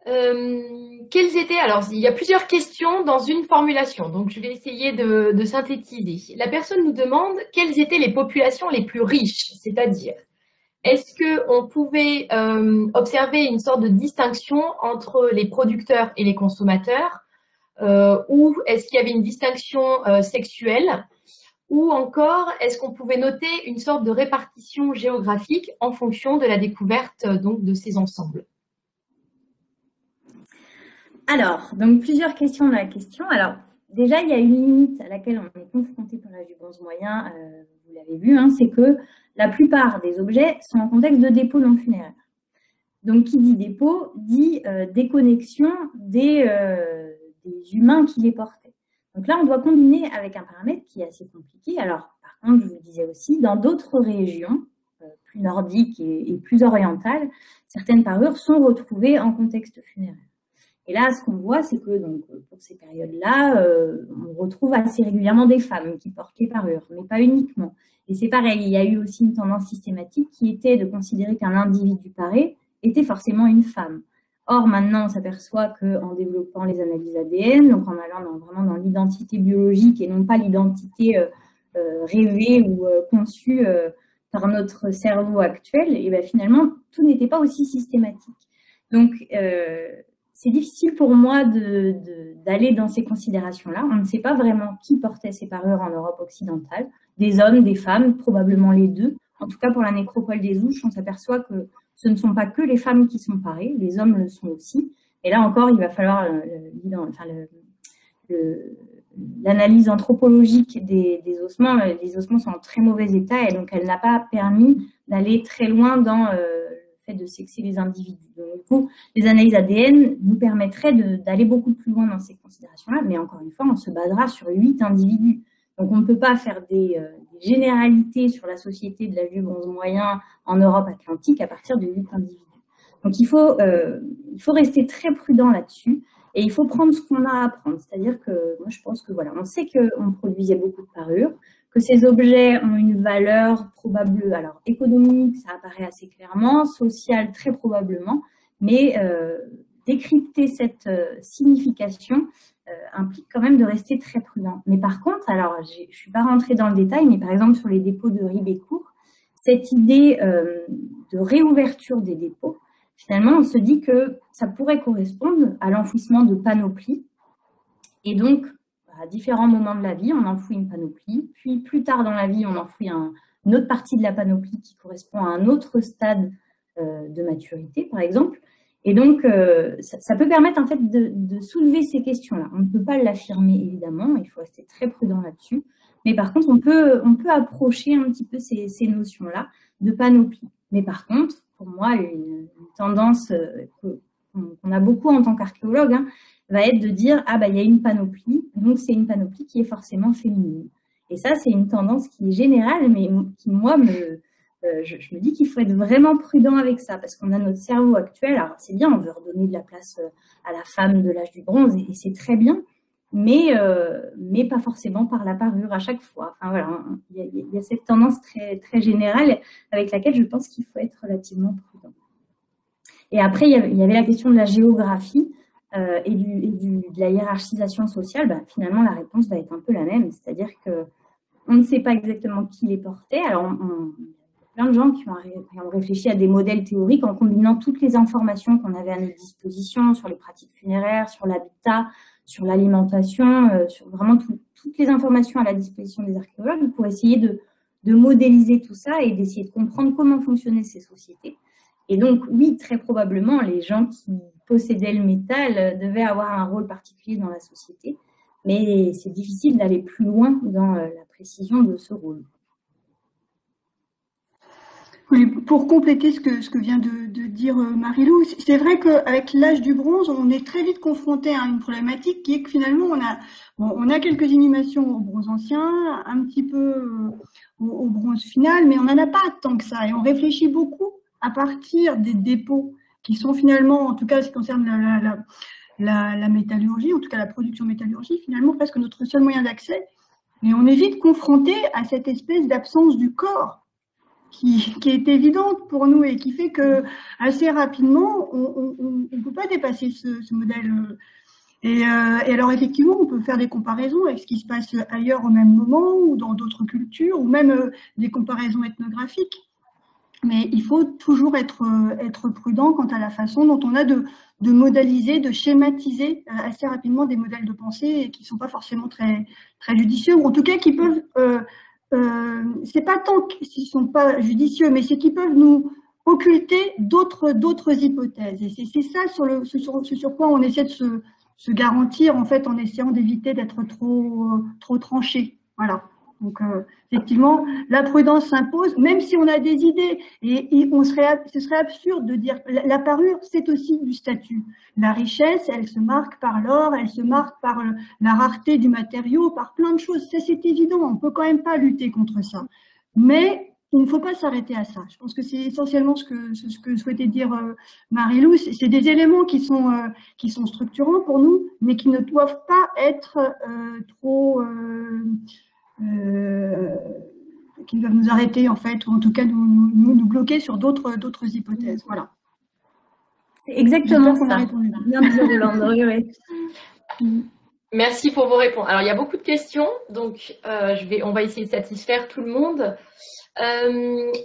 Quelles étaient... Alors, il y a plusieurs questions dans une formulation, donc je vais essayer de synthétiser. La personne nous demande quelles étaient les populations les plus riches, c'est-à-dire, est-ce qu'on pouvait observer une sorte de distinction entre les producteurs et les consommateurs, ou est-ce qu'il y avait une distinction sexuelle? Ou encore, est-ce qu'on pouvait noter une sorte de répartition géographique en fonction de la découverte donc, de ces ensembles? Alors, donc plusieurs questions dans la question. Alors, déjà, il y a une limite à laquelle on est confronté pour l'âge du bronze moyen, vous l'avez vu, c'est que la plupart des objets sont en contexte de dépôt non funéraire. Donc, qui dit dépôt, dit déconnexion des humains qui les portaient. Donc là, on doit combiner avec un paramètre qui est assez compliqué. Alors, par contre, je vous le disais aussi, dans d'autres régions, plus nordiques et plus orientales, certaines parures sont retrouvées en contexte funéraire. Et là, ce qu'on voit, c'est que donc, pour ces périodes-là, on retrouve assez régulièrement des femmes qui portent les parures, mais pas uniquement. Et c'est pareil, il y a eu aussi une tendance systématique qui était de considérer qu'un individu paré était forcément une femme. Or, maintenant, on s'aperçoit qu'en développant les analyses ADN, donc en allant vraiment dans l'identité biologique et non pas l'identité rêvée ou conçue par notre cerveau actuel, et bien finalement, tout n'était pas aussi systématique. Donc, c'est difficile pour moi d'aller dans ces considérations-là. On ne sait pas vraiment qui portait ces parures en Europe occidentale. Des hommes, des femmes, probablement les deux. En tout cas, pour la nécropole des Ouches, on s'aperçoit que ce ne sont pas que les femmes qui sont parées, les hommes le sont aussi. Et là encore, il va falloir l'analyse anthropologique des ossements. Les ossements sont en très mauvais état et donc elle n'a pas permis d'aller très loin dans le fait de sexer les individus. Donc, du coup, les analyses ADN nous permettraient d'aller beaucoup plus loin dans ces considérations-là, mais encore une fois, on se basera sur 8 individus. Donc, on ne peut pas faire des généralités sur la société de l'âge du bronze moyen en Europe atlantique à partir de 8 individus. Donc, il faut rester très prudent là-dessus et il faut prendre ce qu'on a à prendre. C'est-à-dire que moi, je pense que voilà, on sait qu'on produisait beaucoup de parures, que ces objets ont une valeur probable, alors économique, ça apparaît assez clairement, sociale, très probablement, mais décrypter cette signification implique quand même de rester très prudent. Mais par contre, alors je ne suis pas rentrée dans le détail, mais par exemple sur les dépôts de Ribécourt, cette idée de réouverture des dépôts, finalement, on se dit que ça pourrait correspondre à l'enfouissement de panoplies. Et donc, à différents moments de la vie, on enfouit une panoplie. Puis, plus tard dans la vie, on enfouit une autre partie de la panoplie qui correspond à un autre stade de maturité, par exemple. Et donc, ça peut permettre en fait de soulever ces questions-là. On ne peut pas l'affirmer, évidemment. Il faut rester très prudent là-dessus. Mais par contre, on peut approcher un petit peu ces notions-là de panoplie. Mais par contre, pour moi, une tendance qu'on a beaucoup en tant qu'archéologue, hein, va être de dire « Ah, bah, il y a une panoplie, donc c'est une panoplie qui est forcément féminine. » Et ça, c'est une tendance qui est générale, mais qui, moi, je me dis qu'il faut être vraiment prudent avec ça, parce qu'on a notre cerveau actuel. Alors, c'est bien, on veut redonner de la place à la femme de l'âge du bronze, et c'est très bien, mais pas forcément par la parure à chaque fois. Enfin, voilà, il y a cette tendance très, très générale avec laquelle je pense qu'il faut être relativement prudent. Et après, il y avait la question de la géographie et de la hiérarchisation sociale. Bah, finalement, la réponse va être un peu la même, c'est-à-dire qu'on ne sait pas exactement qui les portait. Alors, il y a plein de gens qui ont réfléchi à des modèles théoriques en combinant toutes les informations qu'on avait à notre disposition sur les pratiques funéraires, sur l'habitat, sur l'alimentation, sur vraiment toutes les informations à la disposition des archéologues pour essayer de modéliser tout ça et d'essayer de comprendre comment fonctionnaient ces sociétés. Et donc, oui, très probablement, les gens qui possédaient le métal devaient avoir un rôle particulier dans la société, mais c'est difficile d'aller plus loin dans la précision de ce rôle. Oui, pour compléter ce que vient de dire Marie-Lou, c'est vrai qu'avec l'âge du bronze, on est très vite confronté à une problématique qui est que finalement, on a quelques inhumations au bronze ancien, un petit peu au bronze final, mais on n'en a pas tant que ça. Et on réfléchit beaucoup à partir des dépôts qui sont finalement, en tout cas, ce qui concerne la métallurgie, en tout cas la production métallurgie, finalement presque notre seul moyen d'accès. Mais on est vite confronté à cette espèce d'absence du corps qui est évidente pour nous et qui fait que assez rapidement, on ne peut pas dépasser ce modèle. Et alors effectivement, on peut faire des comparaisons avec ce qui se passe ailleurs au même moment ou dans d'autres cultures, ou même des comparaisons ethnographiques. Mais il faut toujours être prudent quant à la façon dont on a de modéliser, de schématiser assez rapidement des modèles de pensée qui ne sont pas forcément très, très judicieux, ou en tout cas qui peuvent... c'est pas tant qu'ils sont pas judicieux, mais c'est qu'ils peuvent nous occulter d'autres hypothèses. Et c'est ça ce sur quoi on essaie de se garantir, en fait, en essayant d'éviter d'être trop tranché. Voilà. Donc, effectivement, la prudence s'impose, même si on a des idées, et ce serait absurde de dire, la parure, c'est aussi du statut. La richesse, elle se marque par l'or, elle se marque par la rareté du matériau, par plein de choses. Ça, c'est évident, on peut quand même pas lutter contre ça. Mais il ne faut pas s'arrêter à ça. Je pense que c'est essentiellement ce que souhaitait dire Marie-Lou. C'est des éléments qui sont structurants pour nous, mais qui ne doivent pas être trop... qui doivent nous arrêter en fait, ou en tout cas nous bloquer sur d'autres hypothèses. Voilà. C'est exactement ça. Bien dit, Rolande. Merci pour vos réponses. Alors il y a beaucoup de questions, donc on va essayer de satisfaire tout le monde.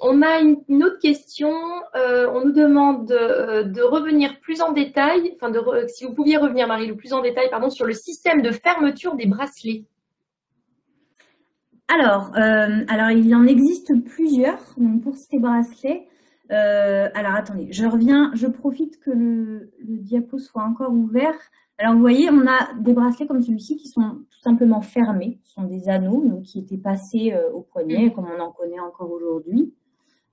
On a une autre question. On nous demande de revenir plus en détail, enfin si vous pouviez revenir, Marie-Lou, plus en détail, pardon, sur le système de fermeture des bracelets. Alors, il en existe plusieurs donc pour ces bracelets. Alors, attendez, je profite que le diapo soit encore ouvert. Alors, vous voyez, on a des bracelets comme celui-ci qui sont tout simplement fermés. Ce sont des anneaux donc, qui étaient passés au poignet, comme on en connaît encore aujourd'hui.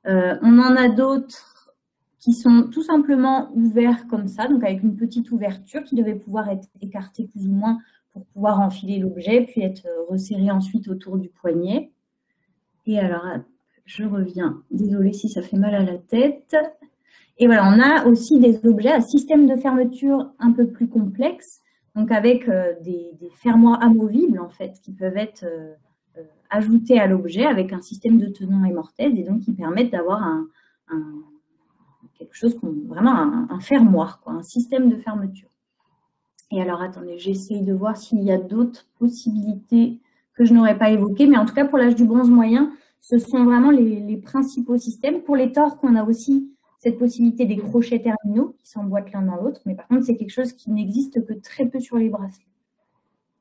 On en a d'autres qui sont tout simplement ouverts comme ça, donc avec une petite ouverture qui devait pouvoir être écartée plus ou moins pour pouvoir enfiler l'objet, puis être resserré ensuite autour du poignet. Et alors, je reviens. Désolée si ça fait mal à la tête. Et voilà, on a aussi des objets à système de fermeture un peu plus complexe, donc avec des fermoirs amovibles, en fait, qui peuvent être ajoutés à l'objet avec un système de tenons et mortaise, et donc qui permettent d'avoir quelque chose, vraiment un fermoir, quoi, un système de fermeture. Et alors, attendez, j'essaye de voir s'il y a d'autres possibilités que je n'aurais pas évoquées, mais en tout cas, pour l'âge du bronze moyen, ce sont vraiment les principaux systèmes. Pour les torques, on a aussi cette possibilité des crochets terminaux qui s'emboîtent l'un dans l'autre, mais par contre, c'est quelque chose qui n'existe que très peu sur les bracelets.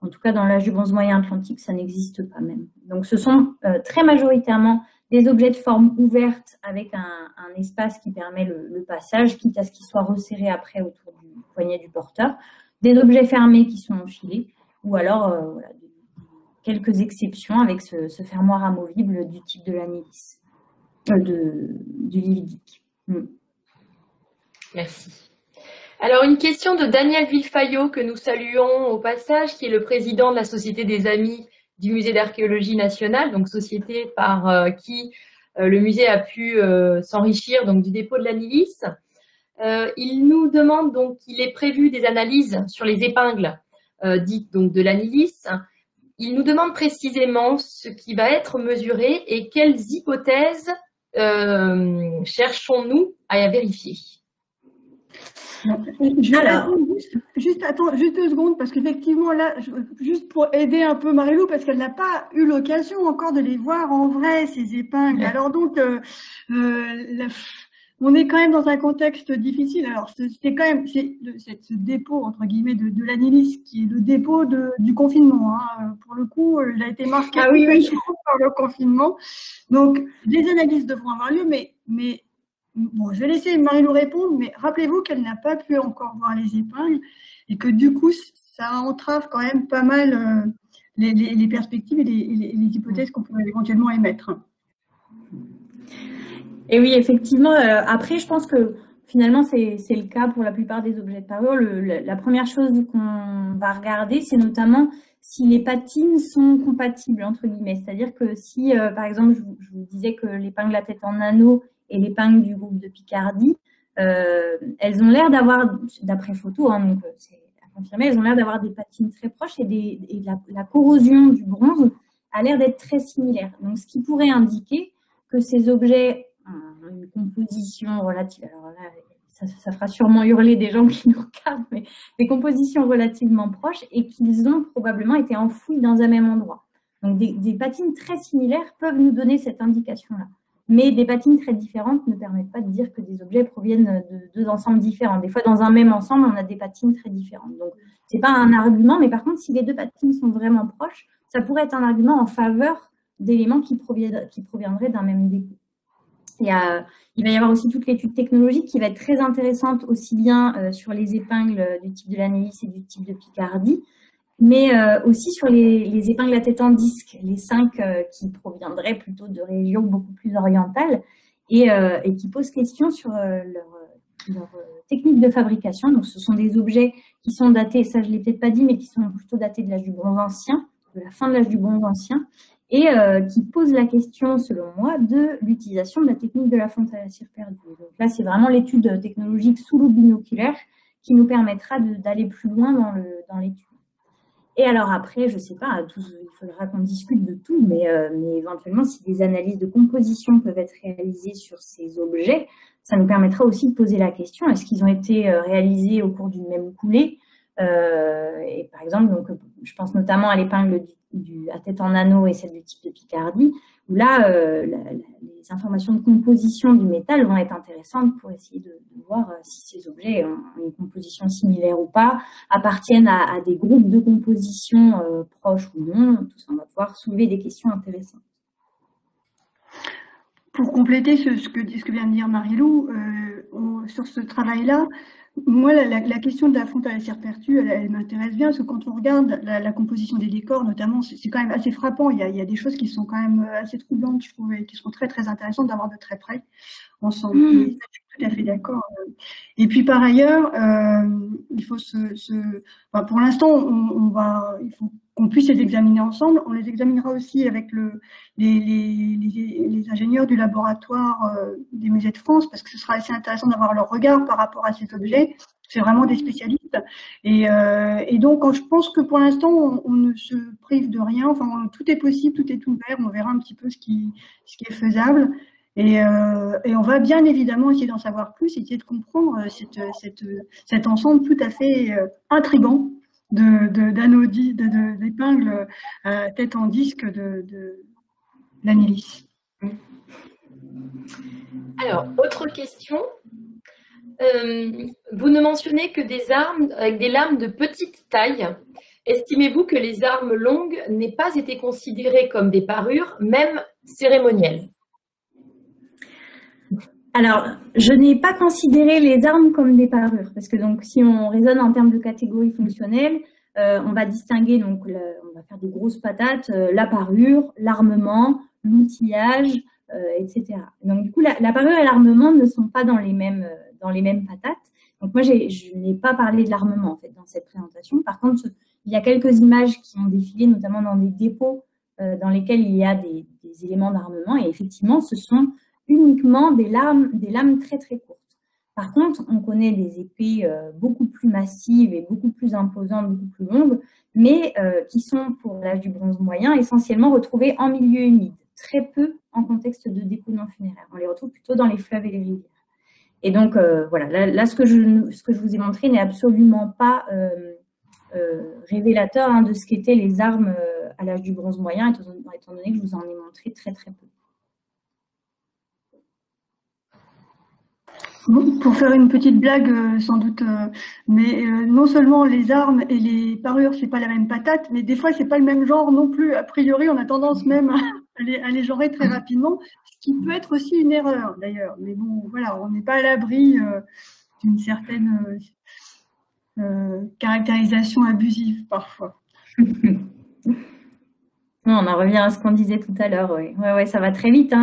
En tout cas, dans l'âge du bronze moyen atlantique, ça n'existe pas même. Donc, ce sont très majoritairement des objets de forme ouverte avec un espace qui permet le passage, quitte à ce qu'il soit resserré après autour du poignet du porteur. Des objets fermés qui sont enfilés, ou alors voilà, quelques exceptions avec ce fermoir amovible du type de l'anilis, du lividique. Merci. Alors, une question de Daniel Villefayot, que nous saluons au passage, qui est le président de la Société des Amis du Musée d'Archéologie nationale, donc société par qui le musée a pu s'enrichir donc du dépôt de l'anilis. Il nous demande donc qu'il est prévu des analyses sur les épingles dites donc de l'anilis. Il nous demande précisément ce qui va être mesuré et quelles hypothèses cherchons-nous à vérifier. Juste 2 secondes, parce qu'effectivement, là, juste pour aider un peu Marie-Lou, parce qu'elle n'a pas eu l'occasion encore de les voir en vrai, ces épingles. Alors donc, on est quand même dans un contexte difficile. Alors, c'est quand même ce dépôt, entre guillemets, de l'anilis, qui est le dépôt du confinement. Hein. Pour le coup, il a été marqué par le confinement. Donc, des analyses devront avoir lieu, mais bon, je vais laisser Marie-Lou répondre, mais rappelez-vous qu'elle n'a pas pu encore voir les épingles et que du coup, ça entrave quand même pas mal les perspectives et les hypothèses qu'on pourrait éventuellement émettre. Et oui, effectivement, après, je pense que finalement, c'est le cas pour la plupart des objets de parure. La première chose qu'on va regarder, c'est notamment si les patines sont compatibles, entre guillemets. C'est-à-dire que si, par exemple, je vous disais que l'épingle à tête en anneau et l'épingle du groupe de Picardie, elles ont l'air d'avoir, d'après photo, hein, donc c'est à confirmer, elles ont l'air d'avoir des patines très proches et la corrosion du bronze a l'air d'être très similaire. Donc, ce qui pourrait indiquer que ces objets ont une composition relative, alors là, ça fera sûrement hurler des gens qui nous regardent, mais des compositions relativement proches et qu'ils ont probablement été enfouis dans un même endroit. Donc, des patines très similaires peuvent nous donner cette indication-là. Mais des patines très différentes ne permettent pas de dire que des objets proviennent de 2 ensembles différents. Des fois, dans un même ensemble, on a des patines très différentes. Donc, ce n'est pas un argument, mais par contre, si les 2 patines sont vraiment proches, ça pourrait être un argument en faveur d'éléments qui proviendraient d'un même dépôt. Il va y avoir aussi toute l'étude technologique qui va être très intéressante, aussi bien sur les épingles du type de l'anilis et du type de Picardie, mais aussi sur les épingles à tête en disque, les 5 qui proviendraient plutôt de régions beaucoup plus orientales et qui posent question sur leur technique de fabrication. Donc, ce sont des objets qui sont datés, ça je ne l'ai peut-être pas dit, mais qui sont plutôt datés de l'âge du bronze ancien, de la fin de l'âge du bronze ancien, et qui posent la question, selon moi, de l'utilisation de la technique de la fonte à la cire perdue. Donc là, c'est vraiment l'étude technologique sous loupe binoculaire qui nous permettra d'aller plus loin dans l'étude. Et alors après, je ne sais pas, il faudra qu'on discute de tout, mais éventuellement, si des analyses de composition peuvent être réalisées sur ces objets, ça nous permettra aussi de poser la question, est-ce qu'ils ont été réalisés au cours d'une même coulée? Et par exemple, donc, je pense notamment à l'épingle à tête en anneau et celle du type de Picardie, où là, les informations de composition du métal vont être intéressantes pour essayer de voir si ces objets ont une composition similaire ou pas, appartiennent à des groupes de composition proches ou non. Tout ça, on va pouvoir soulever des questions intéressantes. Pour compléter ce que vient de dire Marie-Lou, sur ce travail-là, Moi, la question de la fonte à la Serpertu, elle m'intéresse bien, parce que quand on regarde la composition des décors, notamment, c'est quand même assez frappant. Il y a des choses qui sont quand même assez troublantes, je trouve, et qui sont très, très intéressantes d'avoir de très près ensemble. Mais ça, je suis tout à fait d'accord. Et puis, par ailleurs, il faut enfin, pour l'instant, il faut qu'on puisse les examiner ensemble. On les examinera aussi avec les ingénieurs du laboratoire des musées de France, parce que ce sera assez intéressant d'avoir leur regard par rapport à ces objets. C'est vraiment des spécialistes. Et donc, je pense que pour l'instant, on ne se prive de rien. Enfin, tout est possible, tout est ouvert. On verra un petit peu ce qui est faisable. Et on va bien évidemment essayer d'en savoir plus, essayer de comprendre cet ensemble tout à fait intrigant d'épingles à tête en disque de la milice. Alors, autre question. Vous ne mentionnez que des armes avec des lames de petite taille. Estimez-vous que les armes longues n'aient pas été considérées comme des parures, même cérémonielles? Alors, je n'ai pas considéré les armes comme des parures, parce que donc, si on raisonne en termes de catégories fonctionnelles, on va distinguer, donc, on va faire des grosses patates, la parure, l'armement, l'outillage, etc. Donc, du coup, la parure et l'armement ne sont pas dans les mêmes patates. Donc, moi, je n'ai pas parlé de l'armement, en fait, dans cette présentation. Par contre, il y a quelques images qui ont défilé, notamment dans des dépôts dans lesquels il y a des éléments d'armement, et effectivement, ce sont uniquement des lames très très courtes. Par contre, on connaît des épées beaucoup plus massives et beaucoup plus imposantes, beaucoup plus longues, mais qui sont, pour l'âge du bronze moyen, essentiellement retrouvées en milieu humide, très peu en contexte de dépôt non funéraire. On les retrouve plutôt dans les fleuves et les rivières. Et donc, voilà, là ce que je vous ai montré n'est absolument pas révélateur de ce qu'étaient les armes à l'âge du bronze moyen, étant donné que je vous en ai montré très très peu. Pour faire une petite blague, sans doute, mais non seulement les armes et les parures, c'est pas la même patate, mais des fois, c'est pas le même genre non plus. A priori, on a tendance même à les genrer très rapidement, ce qui peut être aussi une erreur, d'ailleurs. Mais bon, voilà, on n'est pas à l'abri d'une certaine caractérisation abusive, parfois. On en revient à ce qu'on disait tout à l'heure, oui. Ouais, ça va très vite,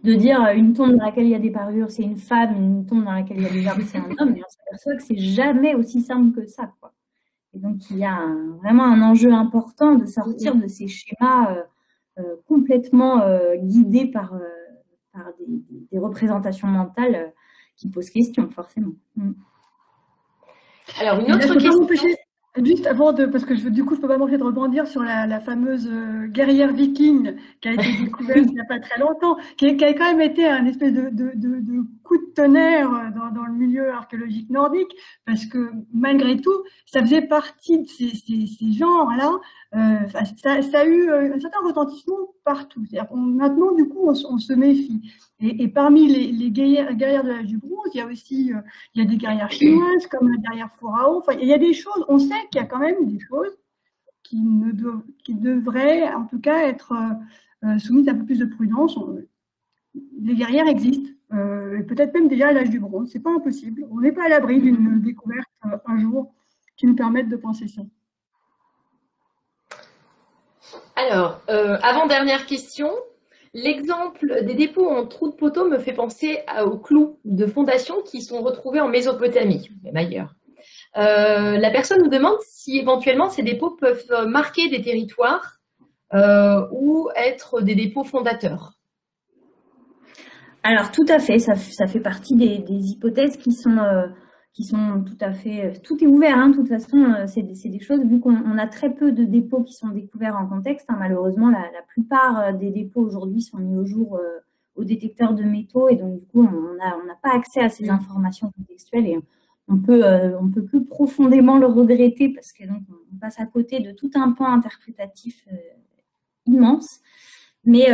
de dire une tombe dans laquelle il y a des parures, c'est une femme, une tombe dans laquelle il y a des arbres, c'est un homme, et on s'aperçoit que c'est jamais aussi simple que ça, quoi. Et donc, il y a vraiment un enjeu important de sortir de ces schémas complètement guidés par des représentations mentales qui posent question, forcément. Alors, une autre question. Juste avant parce que du coup, je peux pas m'empêcher de rebondir sur la fameuse guerrière viking qui a été découverte il n'y a pas très longtemps, qui a quand même été un espèce de coup de tonnerre dans le milieu archéologique nordique, parce que malgré tout, ça faisait partie de ces genres-là. Ça a eu un certain retentissement partout. Maintenant, du coup, on se méfie. Et parmi les guerrières de l'âge du bronze, il y a aussi il y a des guerrières chinoises, comme la guerrière Phorao. Enfin, il y a des choses, on sait qu'il y a quand même des choses qui devraient, en tout cas, être soumises à un peu plus de prudence. Les guerrières existent, peut-être même déjà à l'âge du bronze. C'est pas impossible. On n'est pas à l'abri d'une découverte un jour qui nous permette de penser ça. Alors, avant-dernière question. L'exemple des dépôts en trous de poteau me fait penser aux clous de fondation qui sont retrouvés en Mésopotamie, même ailleurs. La personne nous demande si éventuellement ces dépôts peuvent marquer des territoires ou être des dépôts fondateurs. Alors tout à fait, ça fait partie des hypothèses qui sont tout à fait, tout est ouvert, de toute façon, c'est des choses, vu qu'on a très peu de dépôts qui sont découverts en contexte, malheureusement, la plupart des dépôts aujourd'hui sont mis au jour aux détecteurs de métaux, et donc du coup, on n'a pas accès à ces informations contextuelles, et on peut plus profondément le regretter, parce que donc, on passe à côté de tout un pan interprétatif immense. Mais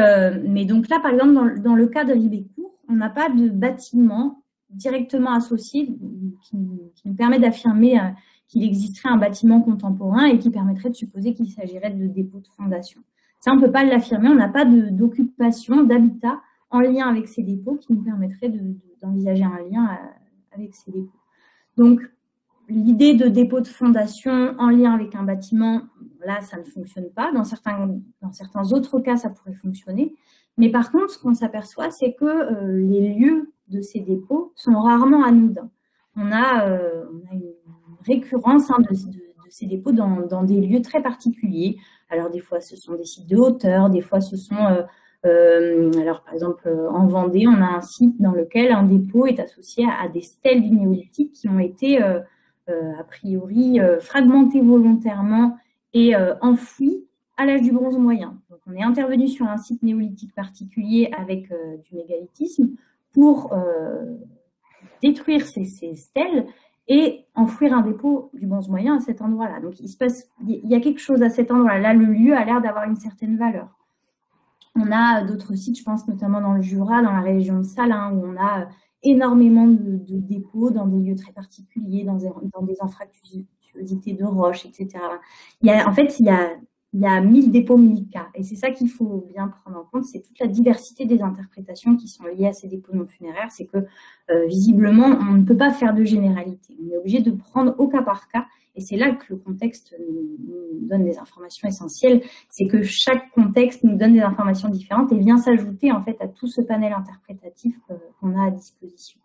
donc là, par exemple, dans le cas de Ribécourt, on n'a pas de bâtiment directement associé qui nous permet d'affirmer qu'il existerait un bâtiment contemporain et qui permettrait de supposer qu'il s'agirait de dépôts de fondation. Ça, on ne peut pas l'affirmer, on n'a pas d'occupation, d'habitat en lien avec ces dépôts qui nous permettrait d'envisager un lien avec ces dépôts. Donc, l'idée de dépôt de fondation en lien avec un bâtiment, là, ça ne fonctionne pas. Dans certains autres cas, ça pourrait fonctionner. Mais par contre, ce qu'on s'aperçoit, c'est que les lieux de ces dépôts sont rarement anodins. On a une récurrence de ces dépôts dans des lieux très particuliers. Alors, des fois, ce sont des sites de hauteur, des fois, ce sont... alors, par exemple, en Vendée, on a un site dans lequel un dépôt est associé à des stèles du néolithique qui ont été, a priori, fragmentées volontairement et enfouies à l'âge du bronze moyen. Donc, on est intervenu sur un site néolithique particulier avec du mégalithisme pour détruire ces stèles et enfouir un dépôt du bronze moyen à cet endroit-là. Donc, il y a quelque chose à cet endroit-là. Là, le lieu a l'air d'avoir une certaine valeur. On a d'autres sites, je pense notamment dans le Jura, dans la région de Salins, où on a énormément de dépôts dans des lieux très particuliers, dans des anfractuosités de roches, etc. En fait, il y a 1000 dépôts, 1000 cas. Et c'est ça qu'il faut bien prendre en compte, c'est toute la diversité des interprétations qui sont liées à ces dépôts non funéraires. C'est que, visiblement, on ne peut pas faire de généralité. On est obligé de prendre au cas par cas. Et c'est là que le contexte nous donne des informations essentielles. C'est que chaque contexte nous donne des informations différentes et vient s'ajouter, en fait, à tout ce panel interprétatif qu'on a à disposition.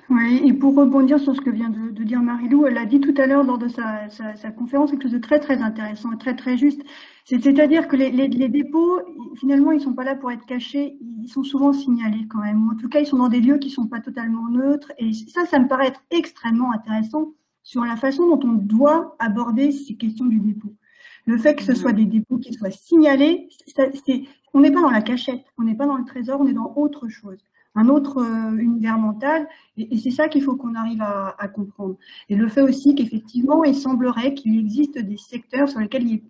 Oui, et pour rebondir sur ce que vient de dire Marie-Lou, elle a dit tout à l'heure lors de sa conférence quelque chose de très très intéressant et très très juste. C'est-à-dire que les dépôts, finalement, ils sont pas là pour être cachés, ils sont souvent signalés quand même. En tout cas, ils sont dans des lieux qui sont pas totalement neutres. Et ça me paraît être extrêmement intéressant sur la façon dont on doit aborder ces questions du dépôt. Le fait que ce soit des dépôts qui soient signalés, on n'est pas dans la cachette, on n'est pas dans le trésor, on est dans autre chose. Un autre univers mental, et c'est ça qu'il faut qu'on arrive à comprendre. Et le fait aussi qu'effectivement, il semblerait qu'il existe des secteurs sur lesquels il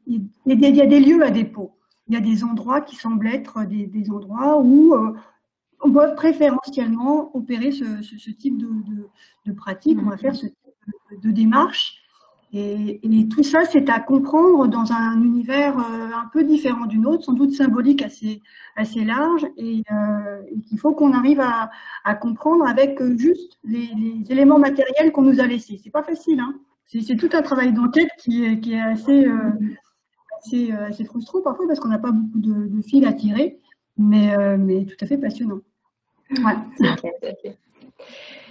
y a des lieux à dépôt. Il y a des endroits qui semblent être des endroits où on doit préférentiellement opérer ce type de pratique, on va faire ce type de démarche. Et tout ça, c'est à comprendre dans un univers un peu différent du nôtre, sans doute symbolique assez large, et qu'il faut qu'on arrive à comprendre avec juste les éléments matériels qu'on nous a laissés. C'est pas facile, hein. C'est tout un travail d'enquête qui est assez frustrant parfois parce qu'on n'a pas beaucoup de fils à tirer, mais tout à fait passionnant. Voilà.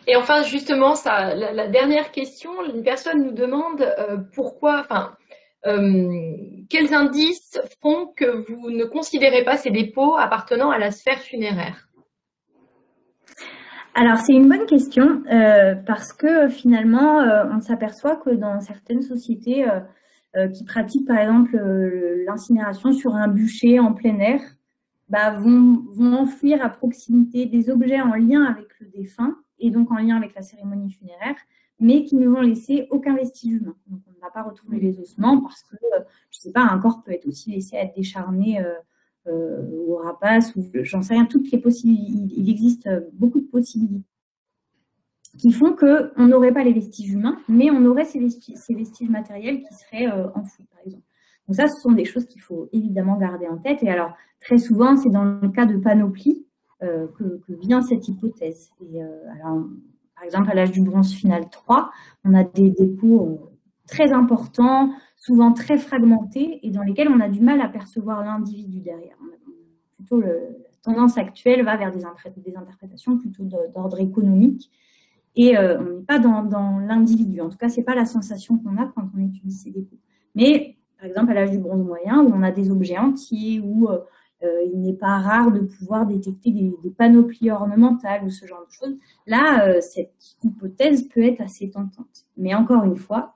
Et enfin, justement, la dernière question, une personne nous demande quels indices font que vous ne considérez pas ces dépôts appartenant à la sphère funéraire? Alors, c'est une bonne question parce que finalement, on s'aperçoit que dans certaines sociétés qui pratiquent par exemple l'incinération sur un bûcher en plein air, vont enfouir à proximité des objets en lien avec le défunt et donc en lien avec la cérémonie funéraire, mais qui ne vont laisser aucun vestige humain. Donc, on ne va pas retrouver les ossements parce que, je ne sais pas, un corps peut être aussi laissé être décharné au rapace, ou j'en sais rien, toutes les possibilités. Il existe beaucoup de possibilités qui font qu'on n'aurait pas les vestiges humains, mais on aurait ces vestiges matériels qui seraient enfouis, par exemple. Donc ça, ce sont des choses qu'il faut évidemment garder en tête. Et alors, très souvent, c'est dans le cas de panoplie que vient cette hypothèse. Et alors, par exemple, à l'âge du bronze final 3, on a des dépôts très importants, souvent très fragmentés, et dans lesquels on a du mal à percevoir l'individu derrière. Plutôt, la tendance actuelle va vers des interprétations plutôt d'ordre économique, et on n'est pas dans l'individu. En tout cas, ce n'est pas la sensation qu'on a quand on étudie ces dépôts. Mais, par exemple, à l'âge du bronze moyen, où on a des objets entiers, où il n'est pas rare de pouvoir détecter des panoplies ornementales ou ce genre de choses. Là, cette hypothèse peut être assez tentante. Mais encore une fois,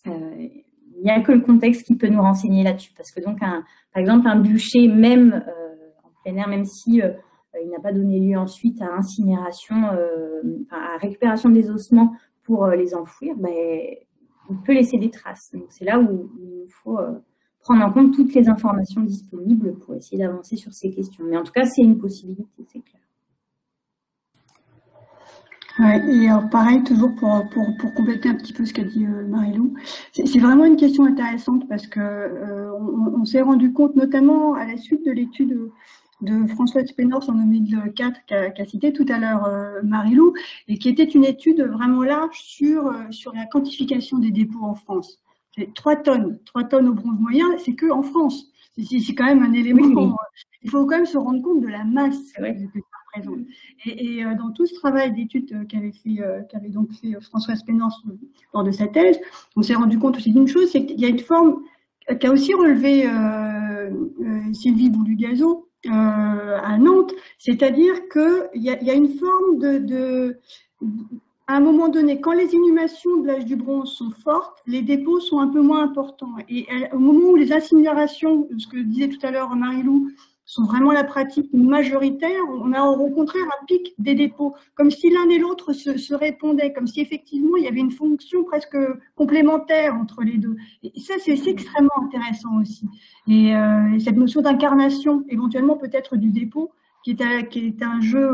il n'y a que le contexte qui peut nous renseigner là-dessus. Parce que donc, par exemple, un bûcher, même en plein air, même si il n'a pas donné lieu ensuite à incinération, à récupération des ossements pour les enfouir, on peut laisser des traces. Donc, c'est là où il faut prendre en compte toutes les informations disponibles pour essayer d'avancer sur ces questions. Mais en tout cas, c'est une possibilité, c'est clair. Ouais, et pareil, toujours pour compléter un petit peu ce qu'a dit Marie-Lou, c'est vraiment une question intéressante parce que on s'est rendu compte, notamment à la suite de l'étude de François Spénors en 2004 qu'a cité tout à l'heure Marie-Lou, et qui était une étude vraiment large sur la quantification des dépôts en France. 3 tonnes au bronze moyen, c'est que en France. C'est quand même un élément. Oui. Il faut quand même se rendre compte de la masse que ça représente. Et dans tout ce travail d'étude qu'avait donc fait François Spénors lors de sa thèse, on s'est rendu compte aussi d'une chose, c'est qu'il y a une forme qu'a aussi relevé Sylvie Boulougazo à Nantes, c'est-à-dire qu'il y a une forme à un moment donné, quand les inhumations de l'âge du bronze sont fortes, les dépôts sont un peu moins importants. Et au moment où les incinérations, ce que disait tout à l'heure Marie-Lou, sont vraiment la pratique majoritaire, on a au contraire un pic des dépôts, comme si l'un et l'autre se répondaient, comme si effectivement il y avait une fonction presque complémentaire entre les deux. Et ça, c'est extrêmement intéressant aussi. Et cette notion d'incarnation, éventuellement peut-être du dépôt, qui est un jeu,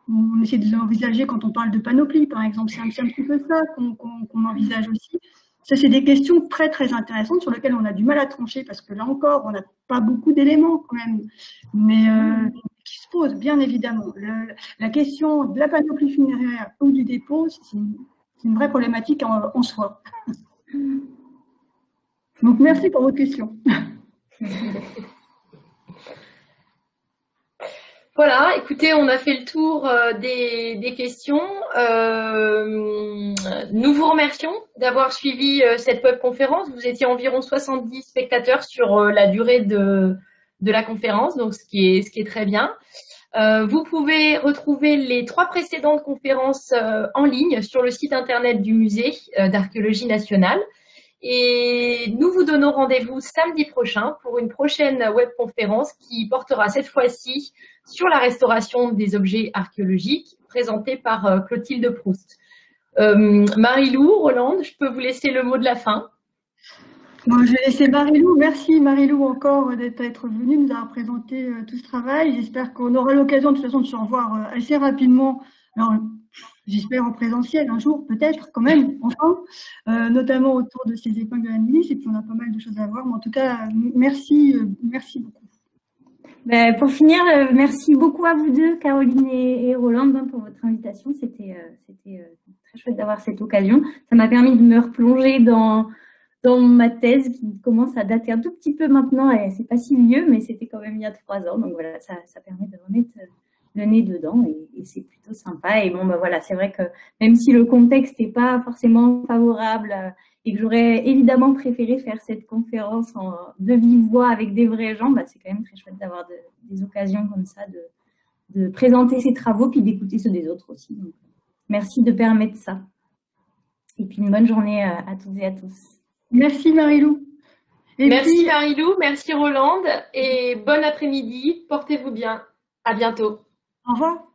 on essaie de l'envisager quand on parle de panoplie, par exemple. C'est un petit peu ça qu'on envisage aussi. Ça, c'est des questions très, très intéressantes sur lesquelles on a du mal à trancher parce que là encore, on n'a pas beaucoup d'éléments quand même, mais qui se posent, bien évidemment. La question de la panoplie funéraire ou du dépôt, c'est une vraie problématique en soi. Donc, merci pour votre question. Voilà, écoutez, on a fait le tour des questions. Nous vous remercions d'avoir suivi cette webconférence. Vous étiez environ 70 spectateurs sur la durée de la conférence, donc ce qui est très bien. Vous pouvez retrouver les 3 précédentes conférences en ligne sur le site internet du Musée d'Archéologie nationale. Et nous vous donnons rendez-vous samedi prochain pour une prochaine webconférence qui portera cette fois-ci sur la restauration des objets archéologiques présentée par Clotilde Proust. Marie-Lou, Rolande, je peux vous laisser le mot de la fin. Bon, je vais laisser Marie-Lou. Merci Marie-Lou encore d'être venue nous avoir présenté tout ce travail. J'espère qu'on aura l'occasion de toute façon de se revoir assez rapidement. Alors, j'espère en présentiel un jour, peut-être quand même, enfin, notamment autour de ces épingles de la milice. Et puis on a pas mal de choses à voir. Mais en tout cas, merci beaucoup. Ben, pour finir, merci beaucoup à vous deux, Caroline et Rolande, pour votre invitation. C'était très chouette d'avoir cette occasion. Ça m'a permis de me replonger dans ma thèse qui commence à dater un tout petit peu maintenant. Et c'est pas si vieux, mais c'était quand même il y a 3 ans. Donc voilà, ça permet de remettre le nez dedans et c'est plutôt sympa. Et bon, ben voilà, c'est vrai que même si le contexte n'est pas forcément favorable et que j'aurais évidemment préféré faire cette conférence de vive voix avec des vrais gens, ben c'est quand même très chouette d'avoir des occasions comme ça de présenter ses travaux puis d'écouter ceux des autres aussi. Donc, merci de permettre ça. Et puis une bonne journée à toutes et à tous. Merci Marie-Lou. Merci Marie-Lou, merci Rolande et bon après-midi. Portez-vous bien. À bientôt. Au revoir.